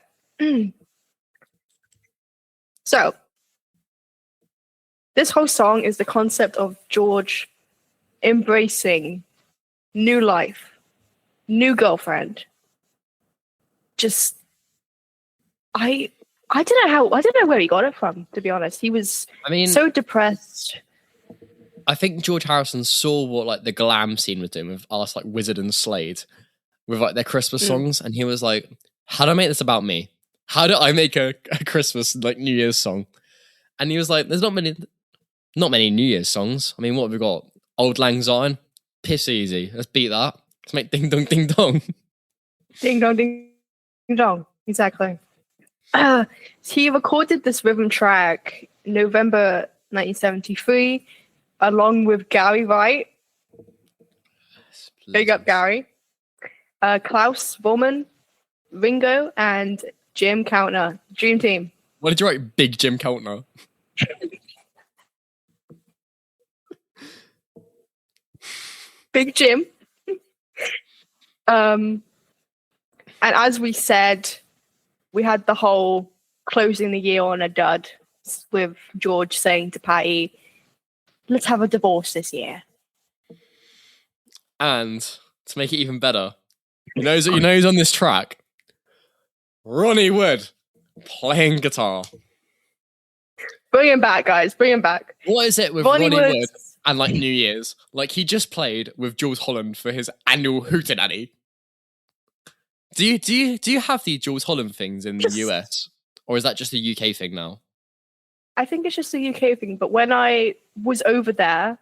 So, this whole song is the concept of George embracing new life, new girlfriend. Just, I don't know where he got it from, to be honest. He was so depressed. I think George Harrison saw what like the glam scene was doing with us, like Wizard and Slade, with like their Christmas songs, and he was like, how do I make this about me? How do I make a Christmas like New Year's song? And he was like, there's not many New Year's songs. I mean, what have we got? Old Lang Syne, piss easy. Let's beat that. Let's make Ding Dong Ding Dong. Ding Dong Ding Dong. Exactly. He recorded this rhythm track in November 1973, along with Gary Wright. Big up Gary. Klaus Bowman, Ringo, and Jim Countner. Dream Team. Why did you write Big Jim Countner? Big Jim. And as we said, we had the whole closing the year on a dud with George saying to Patty, let's have a divorce this year. And to make it even better, you know who's on this track? Ronnie Wood playing guitar. Bring him back, guys. Bring him back. What is it with Ronnie Wood and like New Year's? Like he just played with Jules Holland for his annual Hootenanny. Do you have the Jules Holland things in the US, or is that just a UK thing now? I think it's just a UK thing. But when I was over there,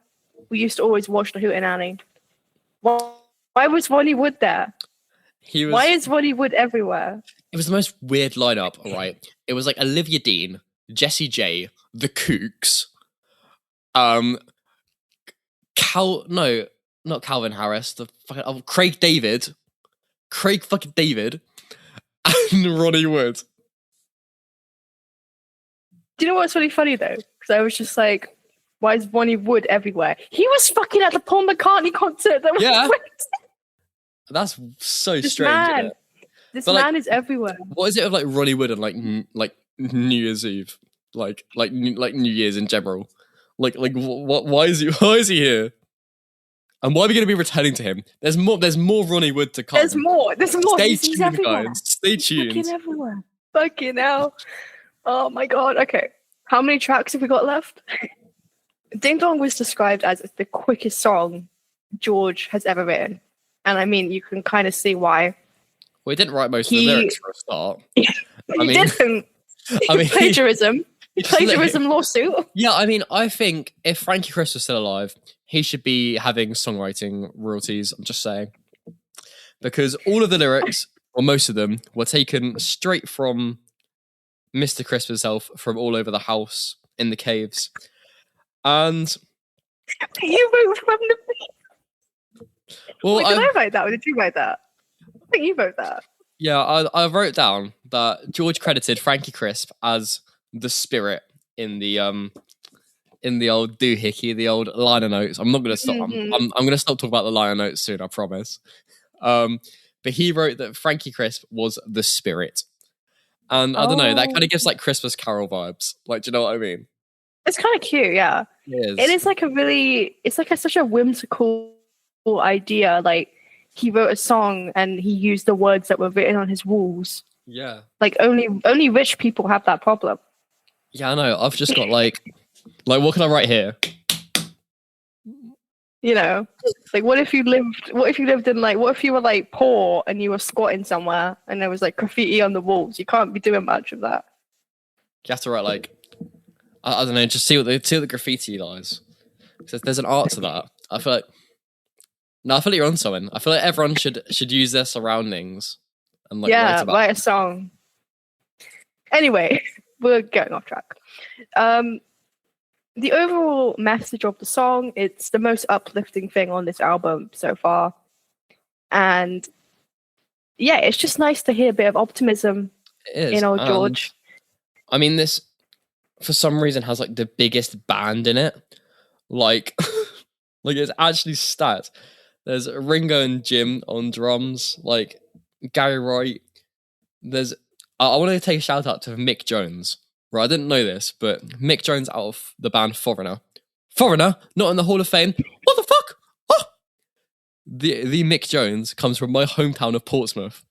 we used to always watch the Hootenanny. Why was Ronnie Wood there? Why is Ronnie Wood everywhere? It was the most weird lineup, right? It was like Olivia Dean, Jessie J, The Kooks, not Calvin Harris, Craig fucking David, and Ronnie Wood. Do you know what's really funny though? Because I was just like, why is Ronnie Wood everywhere? He was fucking at the Paul McCartney concert. That's so strange. This man is everywhere. What is it of like Ronnie Wood and like New Year's Eve, like New Year's in general? Like what? Why is he here? And why are we going to be returning to him? There's more Ronnie Wood to come. There's more. Stay He's tuned, everywhere. guys. Stay tuned. Fucking everywhere. Fucking hell. Oh my god. Okay. How many tracks have we got left? Ding Dong was described as the quickest song George has ever written. And I mean, you can kind of see why. Well, he didn't write most of the lyrics for a start. He didn't. Plagiarism. Plagiarism lawsuit. Yeah, I mean, I think if Frankie Chris was still alive, he should be having songwriting royalties. I'm just saying. Because all of the lyrics, or most of them, were taken straight from Mr. Crisp himself, from all over the house, in the caves. And you wrote from the... Well, Wait, did I write that or did you write that? think you wrote that. Yeah, I wrote down that George credited Frankie Crisp as the spirit in the old doohickey, the old liner notes. I'm not gonna stop. I'm gonna stop talking about the liner notes soon. I promise. But he wrote that Frankie Crisp was the spirit, and I don't know. That kind of gives like Christmas Carol vibes. Like, do you know what I mean? It's kind of cute, yeah. It is like such a whimsical idea. Like, he wrote a song and he used the words that were written on his walls. Yeah. Like, only rich people have that problem. Yeah, I know. I've just got like what can I write here? You know, like what if you lived in like, what if you were like poor and you were squatting somewhere and there was like graffiti on the walls? You can't be doing much of that. You have to write like, I don't know, just see what the graffiti lies. Because there's an art to that. I feel like you're on something. I feel like everyone should use their surroundings and like write a song. Anyway, we're getting off track. The overall message of the song, it's the most uplifting thing on this album so far. And yeah, it's just nice to hear a bit of optimism in old George. I mean, this, for some reason, has like the biggest band in it. Like, like it's actually stats. There's Ringo and Jim on drums, like Gary Wright. I want to take a shout out to Mick Jones. Right, I didn't know this, but Mick Jones out of the band Foreigner, not in the Hall of Fame. What the fuck? Oh! The Mick Jones comes from my hometown of Portsmouth,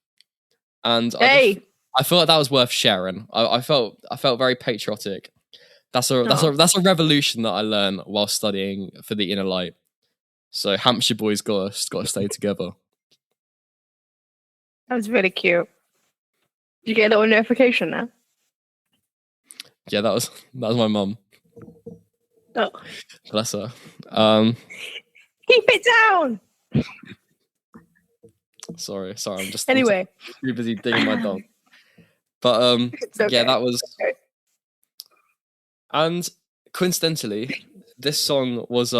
and I feel like that was worth sharing. I felt very patriotic. That's a revolution that I learned while studying for the Inner Light. So Hampshire boys gotta stay together. That was really cute. Did you get a little notification now? Yeah, that was my mum. Oh, bless her. Keep it down. Sorry. I'm just anyway too busy digging my dog. But okay. Yeah, that was. Okay. And coincidentally, this song was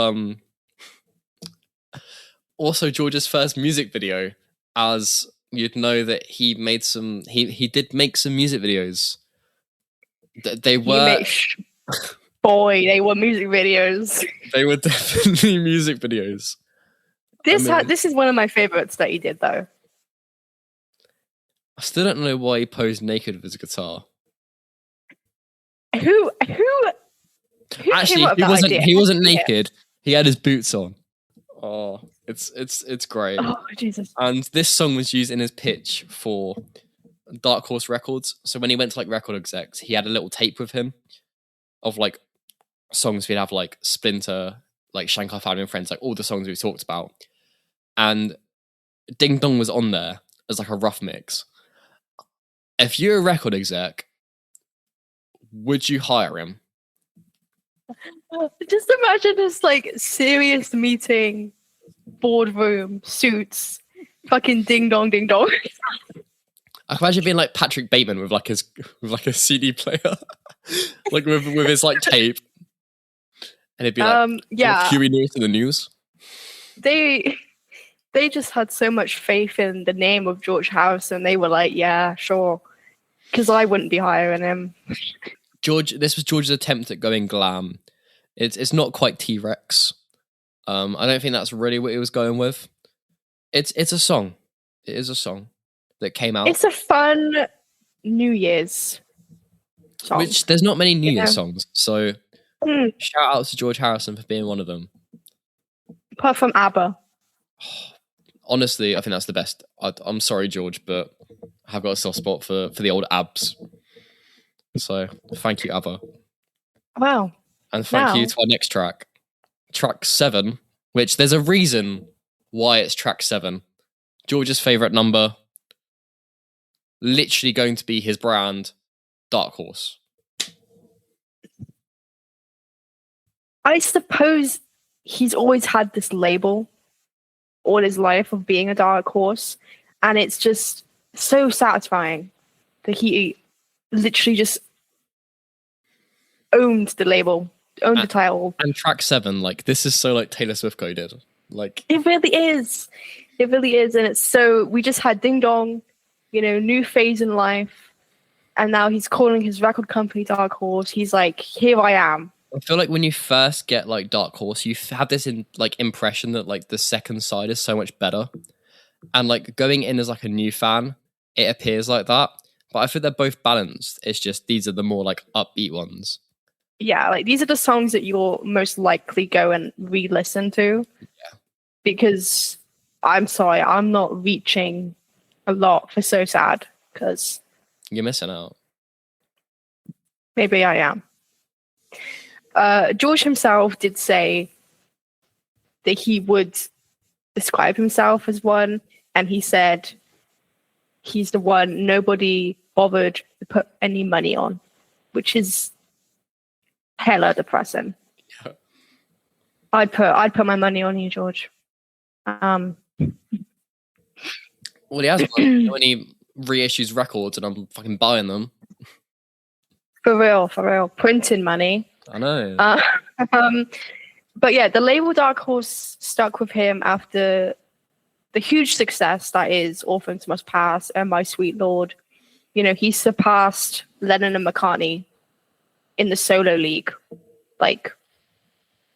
also George's first music video, as you'd know that he did make some music videos. They were they were music videos. They were definitely music videos. This is one of my favorites that he did, though. I still don't know why he posed naked with his guitar. Who actually, he wasn't naked. He had his boots on. Oh, it's great. Oh, Jesus. And this song was used in his pitch for Dark Horse Records. So when he went to like record execs, he had a little tape with him of like songs we'd have, like Splinter, like Shankar Family and Friends, like all the songs we talked about. And Ding Dong was on there as like a rough mix. If you're a record exec, would you hire him? Just imagine this like serious meeting, boardroom, suits, fucking ding dong ding dong. I can imagine being like Patrick Bateman with like a CD player, like with his like tape, and it'd be like, yeah, Huey Lewis in the news. They just had so much faith in the name of George Harrison. They were like, yeah, sure, because I wouldn't be hiring him. This was George's attempt at going glam. It's not quite T-Rex. I don't think that's really what he was going with. It's a song. It is a song that came out. It's a fun New Year's song. Which there's not many New Year's songs, so shout out to George Harrison for being one of them. Apart from ABBA. Honestly, I think that's the best. I'm sorry, George, but I've got a soft spot for the old abs. So thank you, ABBA. Wow. And thank you to our next track, track 7, which there's a reason why it's track 7. George's favourite number, literally going to be his brand, Dark Horse. I suppose he's always had this label all his life of being a dark horse, and it's just so satisfying that he literally just owned the label, owned the title. And track 7, like, this is so like Taylor Swift coded. Like, it really is. It really is, and it's so. We just had Ding Dong, new phase in life, and now he's calling his record company Dark Horse. He's like, here I am. I feel like when you first get like Dark Horse, you have this impression that like the second side is so much better, and like going in as like a new fan, it appears like that. But I feel they're both balanced. It's just these are the more like upbeat ones. Yeah, like these are the songs that you'll most likely go and re-listen to. Yeah. Because I'm sorry, I'm not reaching a lot for So Sad, because You're missing out. maybe I am. George himself did say that he would describe himself as one, and he said he's the one nobody bothered to put any money on, which is hella depressing. Yeah. I'd put my money on you, George. Well, he has money when he reissues records, and I'm fucking buying them. For real, printing money. I know. But yeah, the label Dark Horse stuck with him after the huge success that is Orphans Must Pass and My Sweet Lord. He surpassed Lennon and McCartney in the solo league, like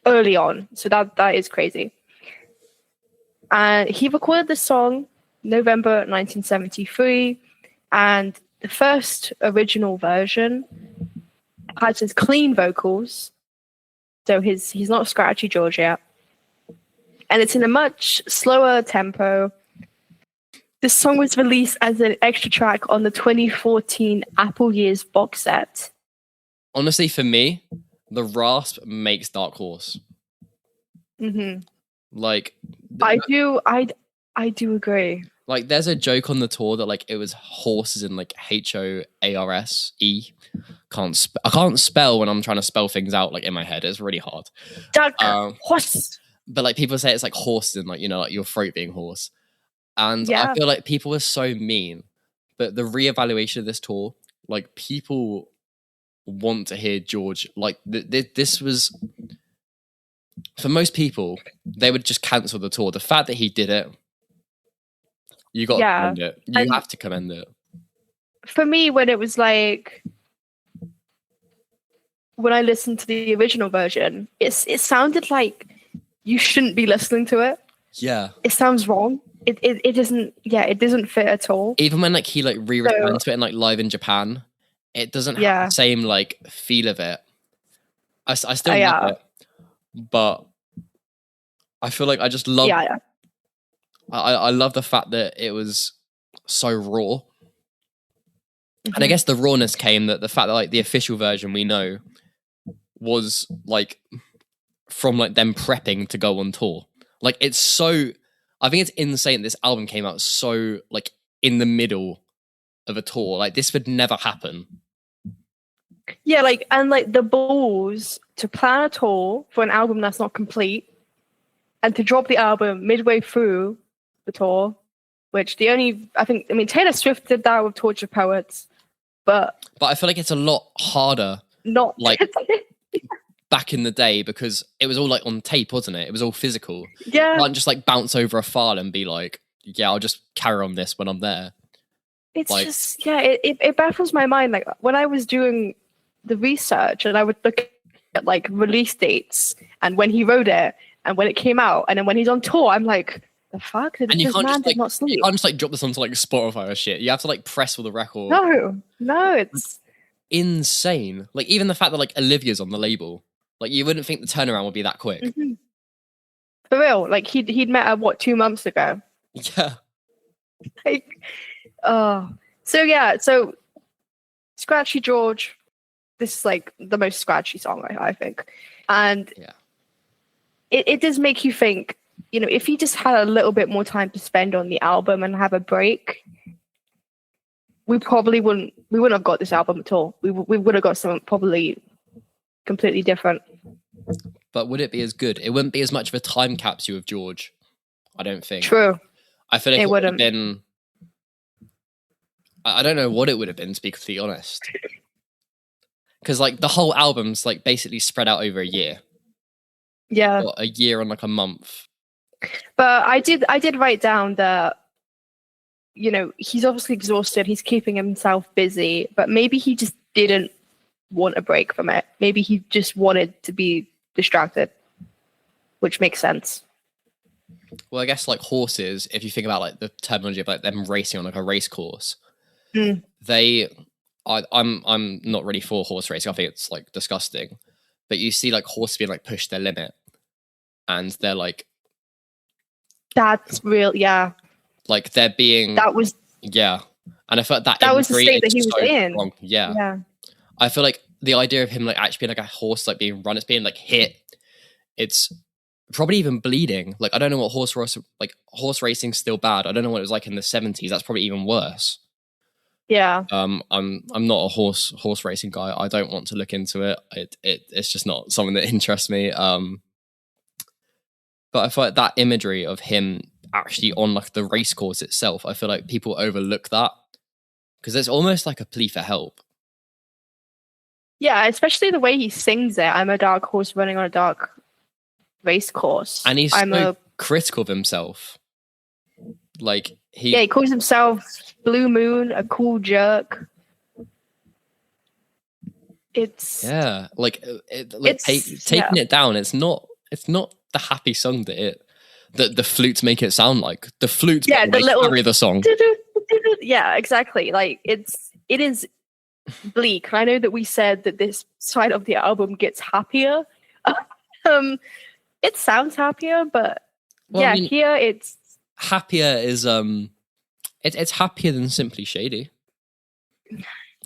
early on. So that is crazy. And he recorded this song November 1973, and the first original version has his clean vocals, so he's not Scratchy George yet, and it's in a much slower tempo. This song was released as an extra track on the 2014 Apple Years box set. Honestly, for me, the rasp makes Dark Horse. Mm-hmm. Like, I do agree. Like, there's a joke on the tour that like it was horses in like HOARSE. I can't spell when I'm trying to spell things out like in my head. It's really hard. Dark Horse. But like people say it's like horses and like like your throat being hoarse. And Yeah. I feel like people were so mean. But the reevaluation of this tour, like people want to hear George. Like this was, for most people, they would just cancel the tour. The fact that he did it, you got to commend it. You have to commend it. For me, when it was like, when I listened to the original version, it sounded like you shouldn't be listening to it. Yeah. It sounds wrong. It doesn't. Yeah, it doesn't fit at all. Even when like he like re-returned to it and like live in Japan, it doesn't have the same like feel of it. I still love it, but I feel like I just love. Yeah. I love the fact that it was so raw. Mm-hmm. And I guess the rawness came that the fact that like the official version we know was like from like them prepping to go on tour. Like it's so, I think it's insane this album came out so like in the middle of a tour. Like this would never happen. Yeah, like, and like the balls to plan a tour for an album that's not complete and to drop the album midway through the tour, which Taylor Swift did that with Torture Poets, but I feel like it's a lot harder not like back in the day because it was all like on tape, wasn't it? It was all physical. Yeah. You can't just like bounce over a file and be like, yeah, I'll just carry on this when I'm there. It's like, just, it baffles my mind. Like when I was doing the research and I would look at like release dates and when he wrote it and when it came out and then when he's on tour, I'm like, the fuck? And you can't just like, not sleep? you can't just like drop this onto like Spotify or shit. You have to like press for the record. No, it's insane. Like even the fact that like Olivia's on the label, like you wouldn't think the turnaround would be that quick. Mm-hmm. For real, like he'd met her 2 months ago. Yeah. Like, so Scratchy George. This is like the most scratchy song I think, and it does make you think. If he just had a little bit more time to spend on the album and have a break, we probably wouldn't have got this album at all. We would have got something probably completely different. But would it be as good? It wouldn't be as much of a time capsule of George, I don't think. True. I feel like it would have been. I don't know what it would have been, to be completely honest. Because like the whole album's like basically spread out over a year. Yeah. Or a year and like a month. But I did write down that, you know, he's obviously exhausted. He's keeping himself busy, but maybe he just didn't want a break from it. Maybe he just wanted to be distracted, which makes sense. Well, I guess like horses, if you think about like the terminology of like them racing on like a race course, Mm. I'm not really for horse racing. I think it's like disgusting. But you see like horses being like pushed their limit, and they're like That's real. Yeah, like they're being that was yeah. And I felt that was the imagery state that is he was so in. wrong. Yeah. Yeah. I feel like the idea of him like actually being like a horse, like being run, it's being like hit. It's probably even bleeding. Like I don't know what horse racing's still bad. I don't know what it was like in the 70s. That's probably even worse. Yeah. I'm not a horse racing guy. I don't want to look into it. It's just not something that interests me. But I feel like that imagery of him actually on like the race course itself, I feel like people overlook that because it's almost like a plea for help. Yeah, especially the way he sings it. I'm a dark horse running on a dark race course. And he's so critical of himself. Like he calls himself Blue Moon, a cool jerk. It's like taking it down. It's not the happy song that the flutes make it sound like. The flutes the little carry the song. Yeah, exactly. Like it is bleak. I know that we said that this side of the album gets happier. It sounds happier, but here it's happier is it's happier than Simply Shady.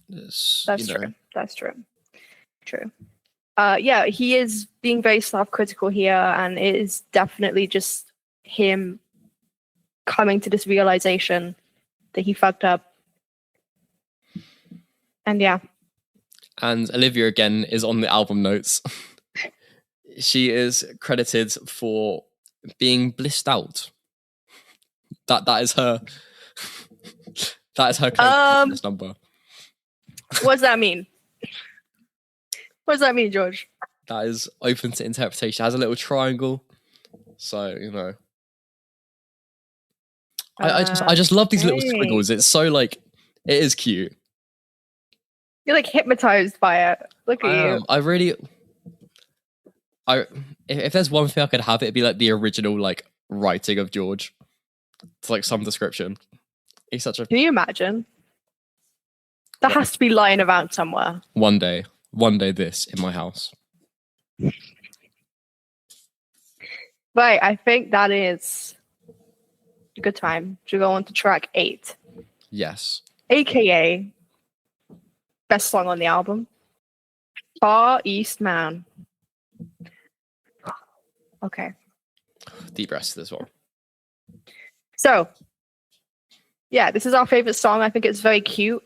That's true. That's true. He is being very self-critical here, and it is definitely just him coming to this realization that he fucked up. And and Olivia again is on the album notes. She is credited for being blissed out. That is her number. What does that mean? What does that mean, George? That is open to interpretation. It has a little triangle. So, you know. I just love these little squiggles. It's so like it is cute. You're like hypnotized by it. Look at you. If there's one thing I could have, it'd be like the original like writing of George. It's like some description. He's such a. Can you imagine? That has to be lying around somewhere. One day this in my house. Right, I think that is a good time to go on to track 8. Yes. AKA best song on the album, Far East Man. Okay. Deep breaths to this one. So, this is our favorite song. I think it's very cute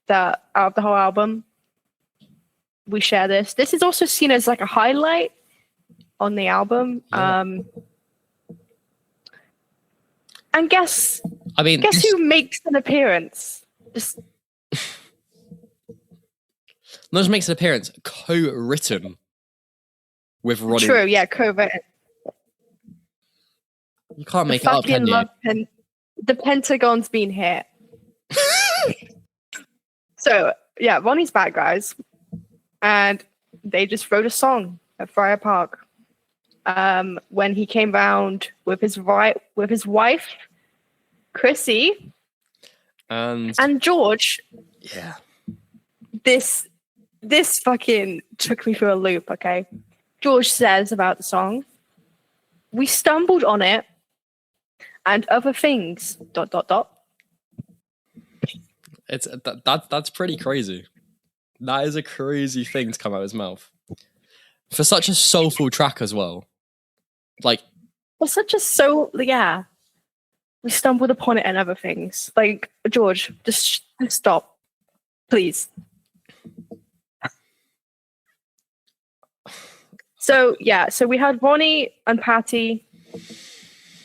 that out of the whole album, we share this. This is also seen as like a highlight on the album. Yeah. And guess who makes an appearance? Not just makes an appearance, co-written with Ronnie. True, yeah, co-written. You can't make it up, can you? The Pentagon's been hit. So, Ronnie's back, guys. And they just wrote a song at Friar Park. When he came round with his wife, Chrissy, and George. Yeah. This fucking took me through a loop, okay? George says about the song, we stumbled on it and other things, ... That's pretty crazy. That is a crazy thing to come out of his mouth. For such a soulful track as well. Like, we stumbled upon it and other things. Like, George, just stop, please. So we had Ronnie and Patty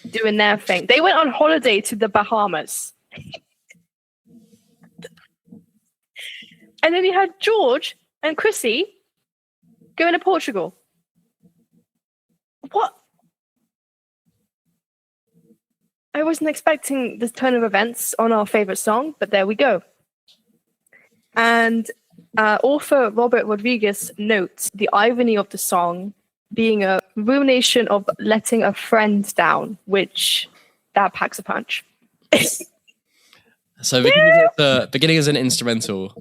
doing their thing. They went on holiday to the Bahamas. And then you had George and Chrissy going to Portugal. What? I wasn't expecting this turn of events on our favorite song, but there we go. And author Robert Rodriguez notes the irony of the song being a ruination of letting a friend down, which that packs a punch. So beginning as an instrumental,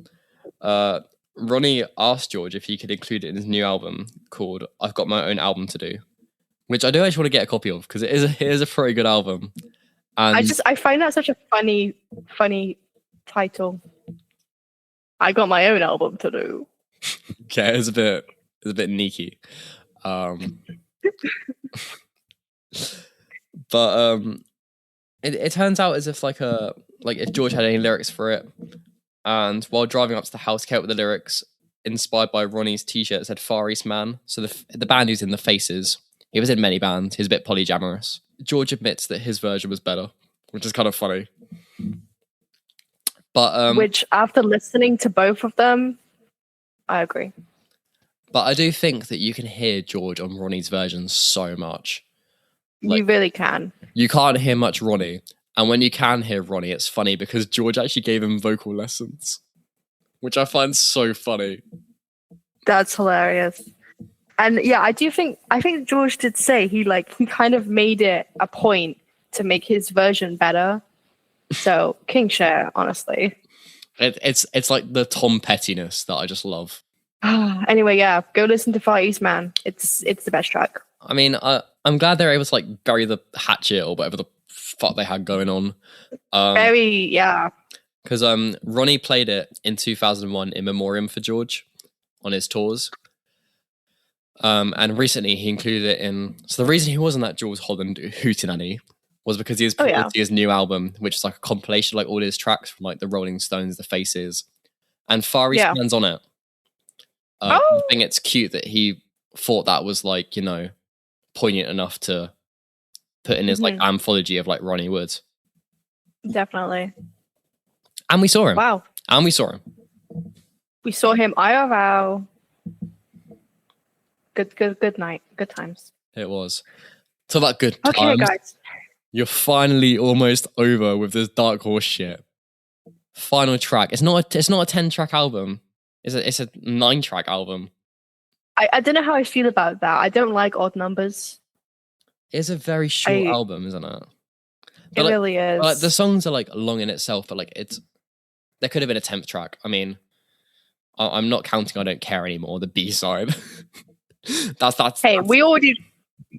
Ronnie asked George if he could include it in his new album called "I've Got My Own Album to Do," which I do actually want to get a copy of because it is a pretty good album. And I find that such a funny title. I got my own album to do. Okay, it's a bit sneaky. But it turns out as if if George had any lyrics for it, and while driving up to the house, came up with the lyrics inspired by Ronnie's t-shirt that said Far East Man. So the band who's in the Faces, he was in many bands, he's a bit polyamorous. George admits that his version was better, which is kind of funny. But which, after listening to both of them, I agree. But I do think that you can hear George on Ronnie's version so much. You really can. You can't hear much Ronnie. And when you can hear Ronnie, it's funny because George actually gave him vocal lessons, which I find so funny. That's hilarious. And yeah, I think George did say he kind of made it a point to make his version better. So king share, honestly. It's like the Tom Pettiness that I just love. Anyway, yeah, go listen to Far East Man. It's the best track. I mean, I'm glad they're able to bury the hatchet or whatever the fuck they had going on. Yeah. Because Ronnie played it in 2001 in memoriam for George on his tours. And recently he included it in. So the reason he wasn't at Jules Holland Hootenanny was because he was promoting his new album, which is like a compilation, like all his tracks from like the Rolling Stones, the Faces, and Far East Man's on it. I think it's cute that he thought that was poignant enough to put in his anthology of Ronnie Wood. Definitely. And we saw him. Wow. And we saw him. We saw him IRL. Good night. Good times. It was. Talk about good times. Okay, guys. You're finally almost over with this Dark Horse shit. Final track. It's not a 10-track album. It's a 9-track album. I don't know how I feel about that. I don't like odd numbers. It's a very short album, isn't it? But it really is. The songs are long in itself, but there could have been a 10th track. I mean, I'm not counting I Don't Care Anymore, the B-side. that's Hey, we already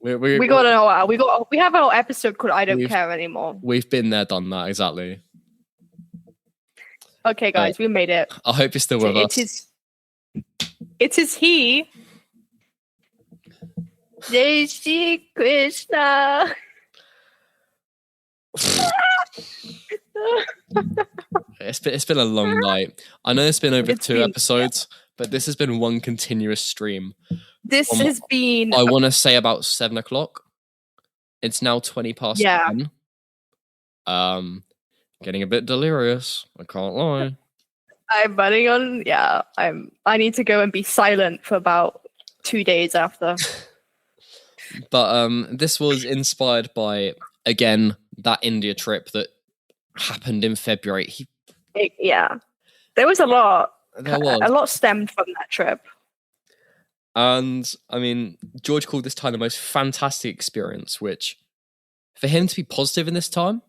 we have our episode called I Don't Care Anymore. We've been there, done that, exactly. Okay, guys, we made it. I hope you're still with us. It is he. Jai Shri Krishna. It's been a long night. I know it's been over 2 episodes, but this has been one continuous stream. This has been... I want to say about 7 o'clock. It's now 20 past 10. Getting a bit delirious. I can't lie. I'm running on... Yeah, I need to go and be silent for about 2 days after. But this was inspired by, again, that India trip that happened in February. There was a lot. There was. A lot stemmed from that trip. And, I mean, George called this time the most fantastic experience, which, for him to be positive in this time,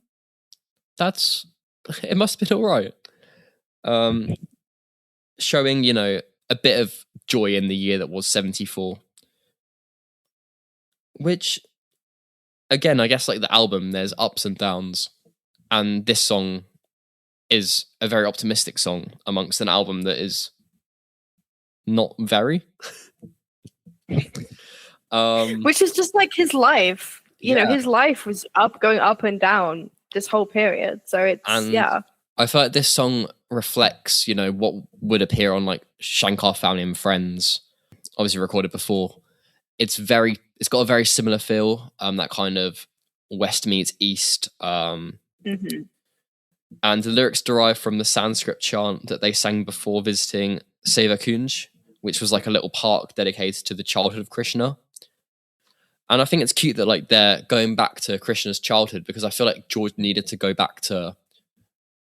it must have been all right. Showing, a bit of joy in the year that was 74. Which, again, I guess the album, there's ups and downs. And this song is a very optimistic song amongst an album that is not very. Which is just like his life. His life was going up and down this whole period. So it's, I feel like this song reflects, what would appear on Shankar Family and Friends, obviously recorded before. It's got a very similar feel, that kind of West meets East. And the lyrics derive from the Sanskrit chant that they sang before visiting Seva Kunj, which was a little park dedicated to the childhood of Krishna. And I think it's cute that like they're going back to Krishna's childhood, because I feel like George needed to go back to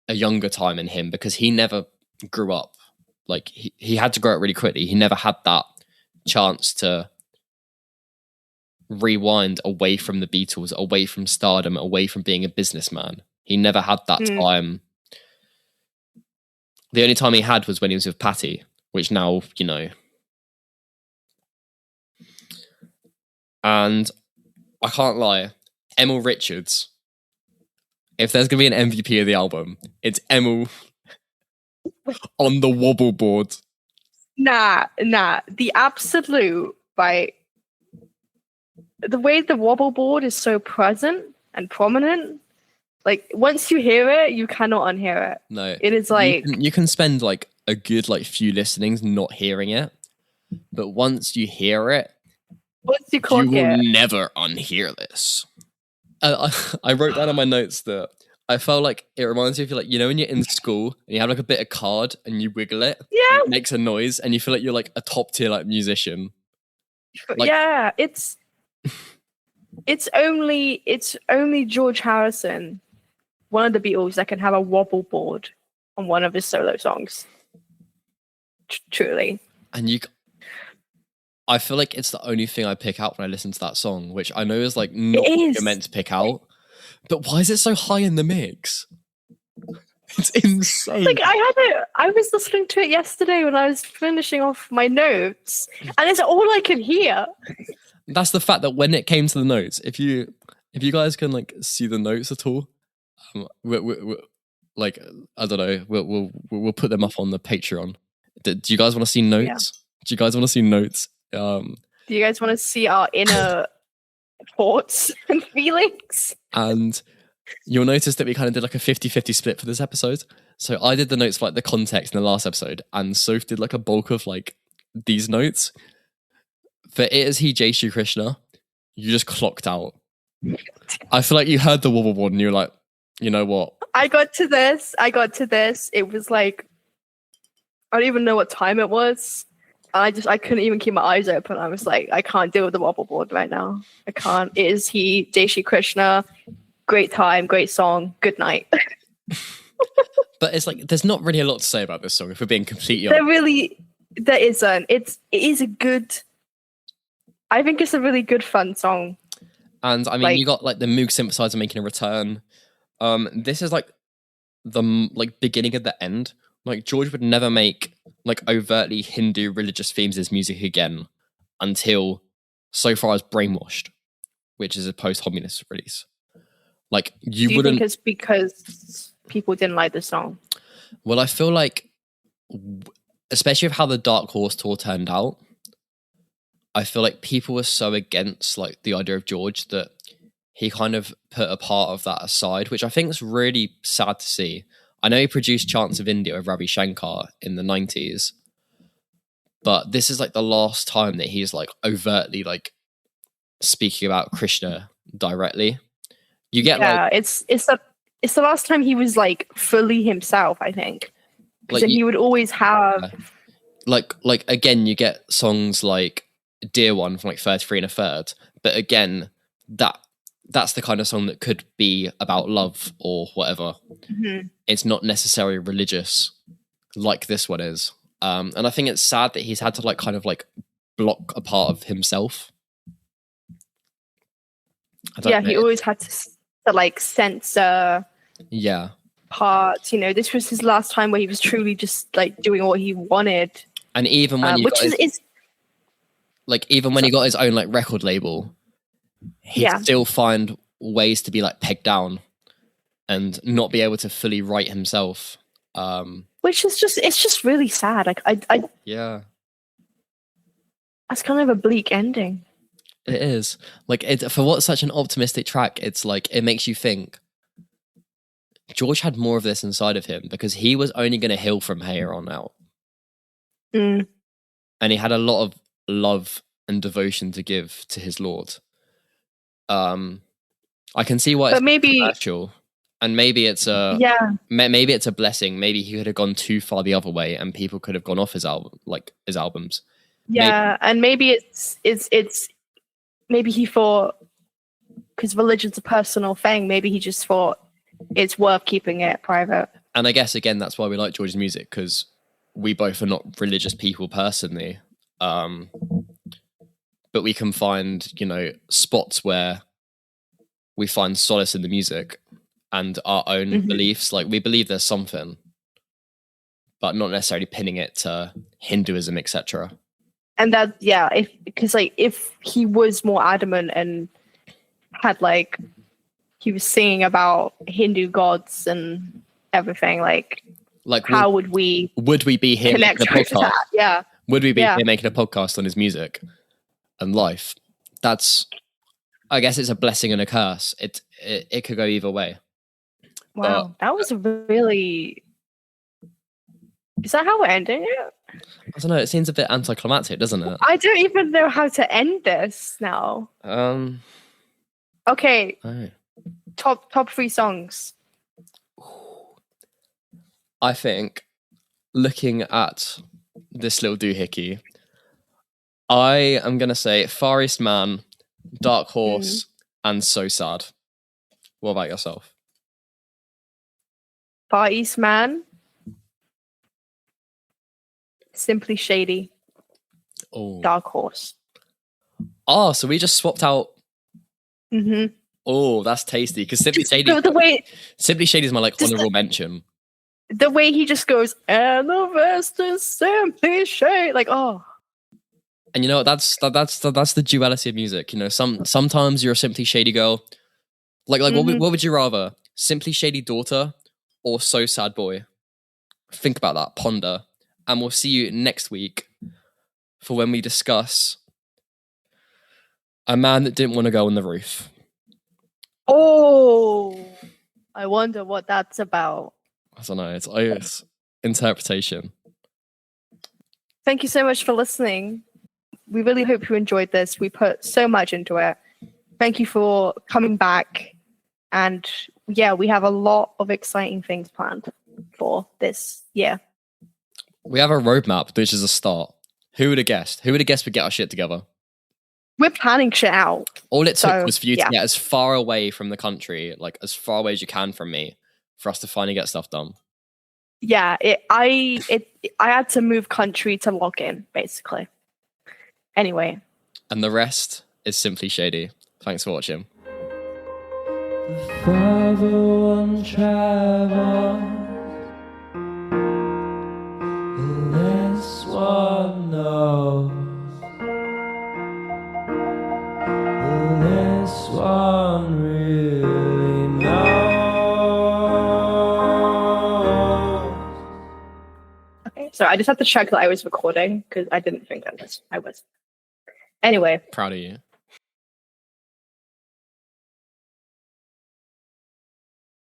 a younger time in him, because he never grew up. Like he had to grow up really quickly. He never had that chance to rewind away from the Beatles, away from stardom, away from being a businessman. He never had that time. The only time he had was when he was with Patty, which now, you know. And I can't lie, Emil Richards, if there's going to be an MVP of the album, it's Emil on the wobble board. Nah. The absolute, right? The way the wobble board is so present and prominent, like once you hear it, you cannot unhear it. No. It is like... You can spend like a good like few listenings not hearing it, but once you hear it, you will never unhear this. I wrote down on my notes that I felt like it reminds me of, like, you know, when you're in school and you have like a bit of card and you wiggle it, yeah, it makes a noise, and you feel like you're like a top tier like musician. Like, yeah, it's only George Harrison, one of the Beatles, that can have a wobble board on one of his solo songs. Truly. And I feel like it's the only thing I pick out when I listen to that song, which I know is like not what you're meant to pick out. But why is it so high in the mix? It's insane. Like I was listening to it yesterday when I was finishing off my notes, and it's all I can hear. That's the fact that when it came to the notes, if you guys can like see the notes at all, we're like, I don't know, we'll put them up on the Patreon. Do you guys want to see notes? Yeah. Do you guys want to see notes? Do you guys want to see our inner thoughts and feelings? And you'll notice that we kind of did like a 50-50 split for this episode. So I did the notes for like the context in the last episode, and Soph did like a bulk of like these notes. For It Is He, Jai Shri Krishna, you just clocked out. I feel like you heard the wobble board and you were like, you know what? I got to this. It was like, I don't even know what time it was. I couldn't even keep my eyes open. I was like, I can't deal with the wobble board right now. I can't. It Is He, Jai Shri Krishna. Great time, great song. Good night. But it's like, there's not really a lot to say about this song, if we're being completely honest. There isn't. It is a good, I think it's a really good, fun song. And I mean, like, you got like the Moog synthesizer making a return. This is like the like beginning of the end. Like George would never make like overtly Hindu religious themes in his music again until So Far As Brainwashed, which is a post-communist release. Like you Do you wouldn't. think it's because people didn't like the song? Well, I feel like, especially with how the Dark Horse tour turned out, I feel like people were so against like the idea of George that he kind of put a part of that aside, which I think is really sad to see. I know he produced Chants of India with Ravi Shankar in the 90s, but this is like the last time that he's like overtly like speaking about Krishna directly. You get it's the last time he was like fully himself, I think. Because like, he would always have like again, you get songs like Dear One from like 33 and a Third, but again, that's the kind of song that could be about love or whatever. Mm-hmm. It's not necessarily religious like this one is. And I think it's sad that he's had to like kind of like block a part of himself. Yeah, he always had to like censor parts. You know, this was his last time where he was truly just like doing what he wanted. And even when even when he got his own like record label, he'd still find ways to be like pegged down and not be able to fully write himself. Which is just really sad. Like I that's kind of a bleak ending. It is. Like for what's such an optimistic track, it's like it makes you think George had more of this inside of him, because he was only going to heal from here on out. And he had a lot of love and devotion to give to his Lord. I can see why it's controversial, and maybe it's maybe it's a blessing. Maybe he could have gone too far the other way, and people could have gone off his albums. Yeah, and maybe it's maybe he thought, because religion's a personal thing, maybe he just thought it's worth keeping it private. And I guess, again, that's why we like George's music, because we both are not religious people personally. But we can find, spots where we find solace in the music and our own beliefs. Like, we believe there's something, but not necessarily pinning it to Hinduism, etc. And that, yeah, if he was more adamant and had he was singing about Hindu gods and everything, how would we be here connect making a with podcast? that? Yeah. Would we be here making a podcast on his music and life? I guess it's a blessing and a curse. It could go either way. Wow, that was really. Is that how we're ending it? I don't know. It seems a bit anticlimactic, doesn't it? I don't even know how to end this now. Okay. Oh. Top 3 songs. I think, looking at this little doohickey, I am going to say Far East Man, Dark Horse, and So Sad. What about yourself? Far East Man, Simply Shady, Dark Horse. Oh, so we just swapped out. Mm-hmm. Oh, that's tasty. Because Simply Shady, Simply Shady is my honorable mention. The way he just goes, and the rest is simply shade. And you know what? That's the duality of music. Sometimes you're a Simply Shady girl. What would you rather? Simply Shady daughter or So Sad boy? Think about that. Ponder. And we'll see you next week for when we discuss A Man That Didn't Want to Go on the Roof. Oh, I wonder what that's about. I don't know. It's interpretation. Thank you so much for listening. We really hope you enjoyed this. We put so much into it. Thank you for coming back. And yeah, we have a lot of exciting things planned for this year. We have a roadmap, which is a start. Who would have guessed? Who would have guessed we'd get our shit together? We're planning shit out. All it took was for you to get as far away from the country, as far away as you can from me, for us to finally get stuff done. Yeah, I had to move country to log in, basically. Anyway. And the rest is Simply Shady. Thanks for watching. The farther one travels, the less one knows, the less one really knows. Okay, so I just have to check that I was recording because I didn't think I was. Anyway. Proud of you.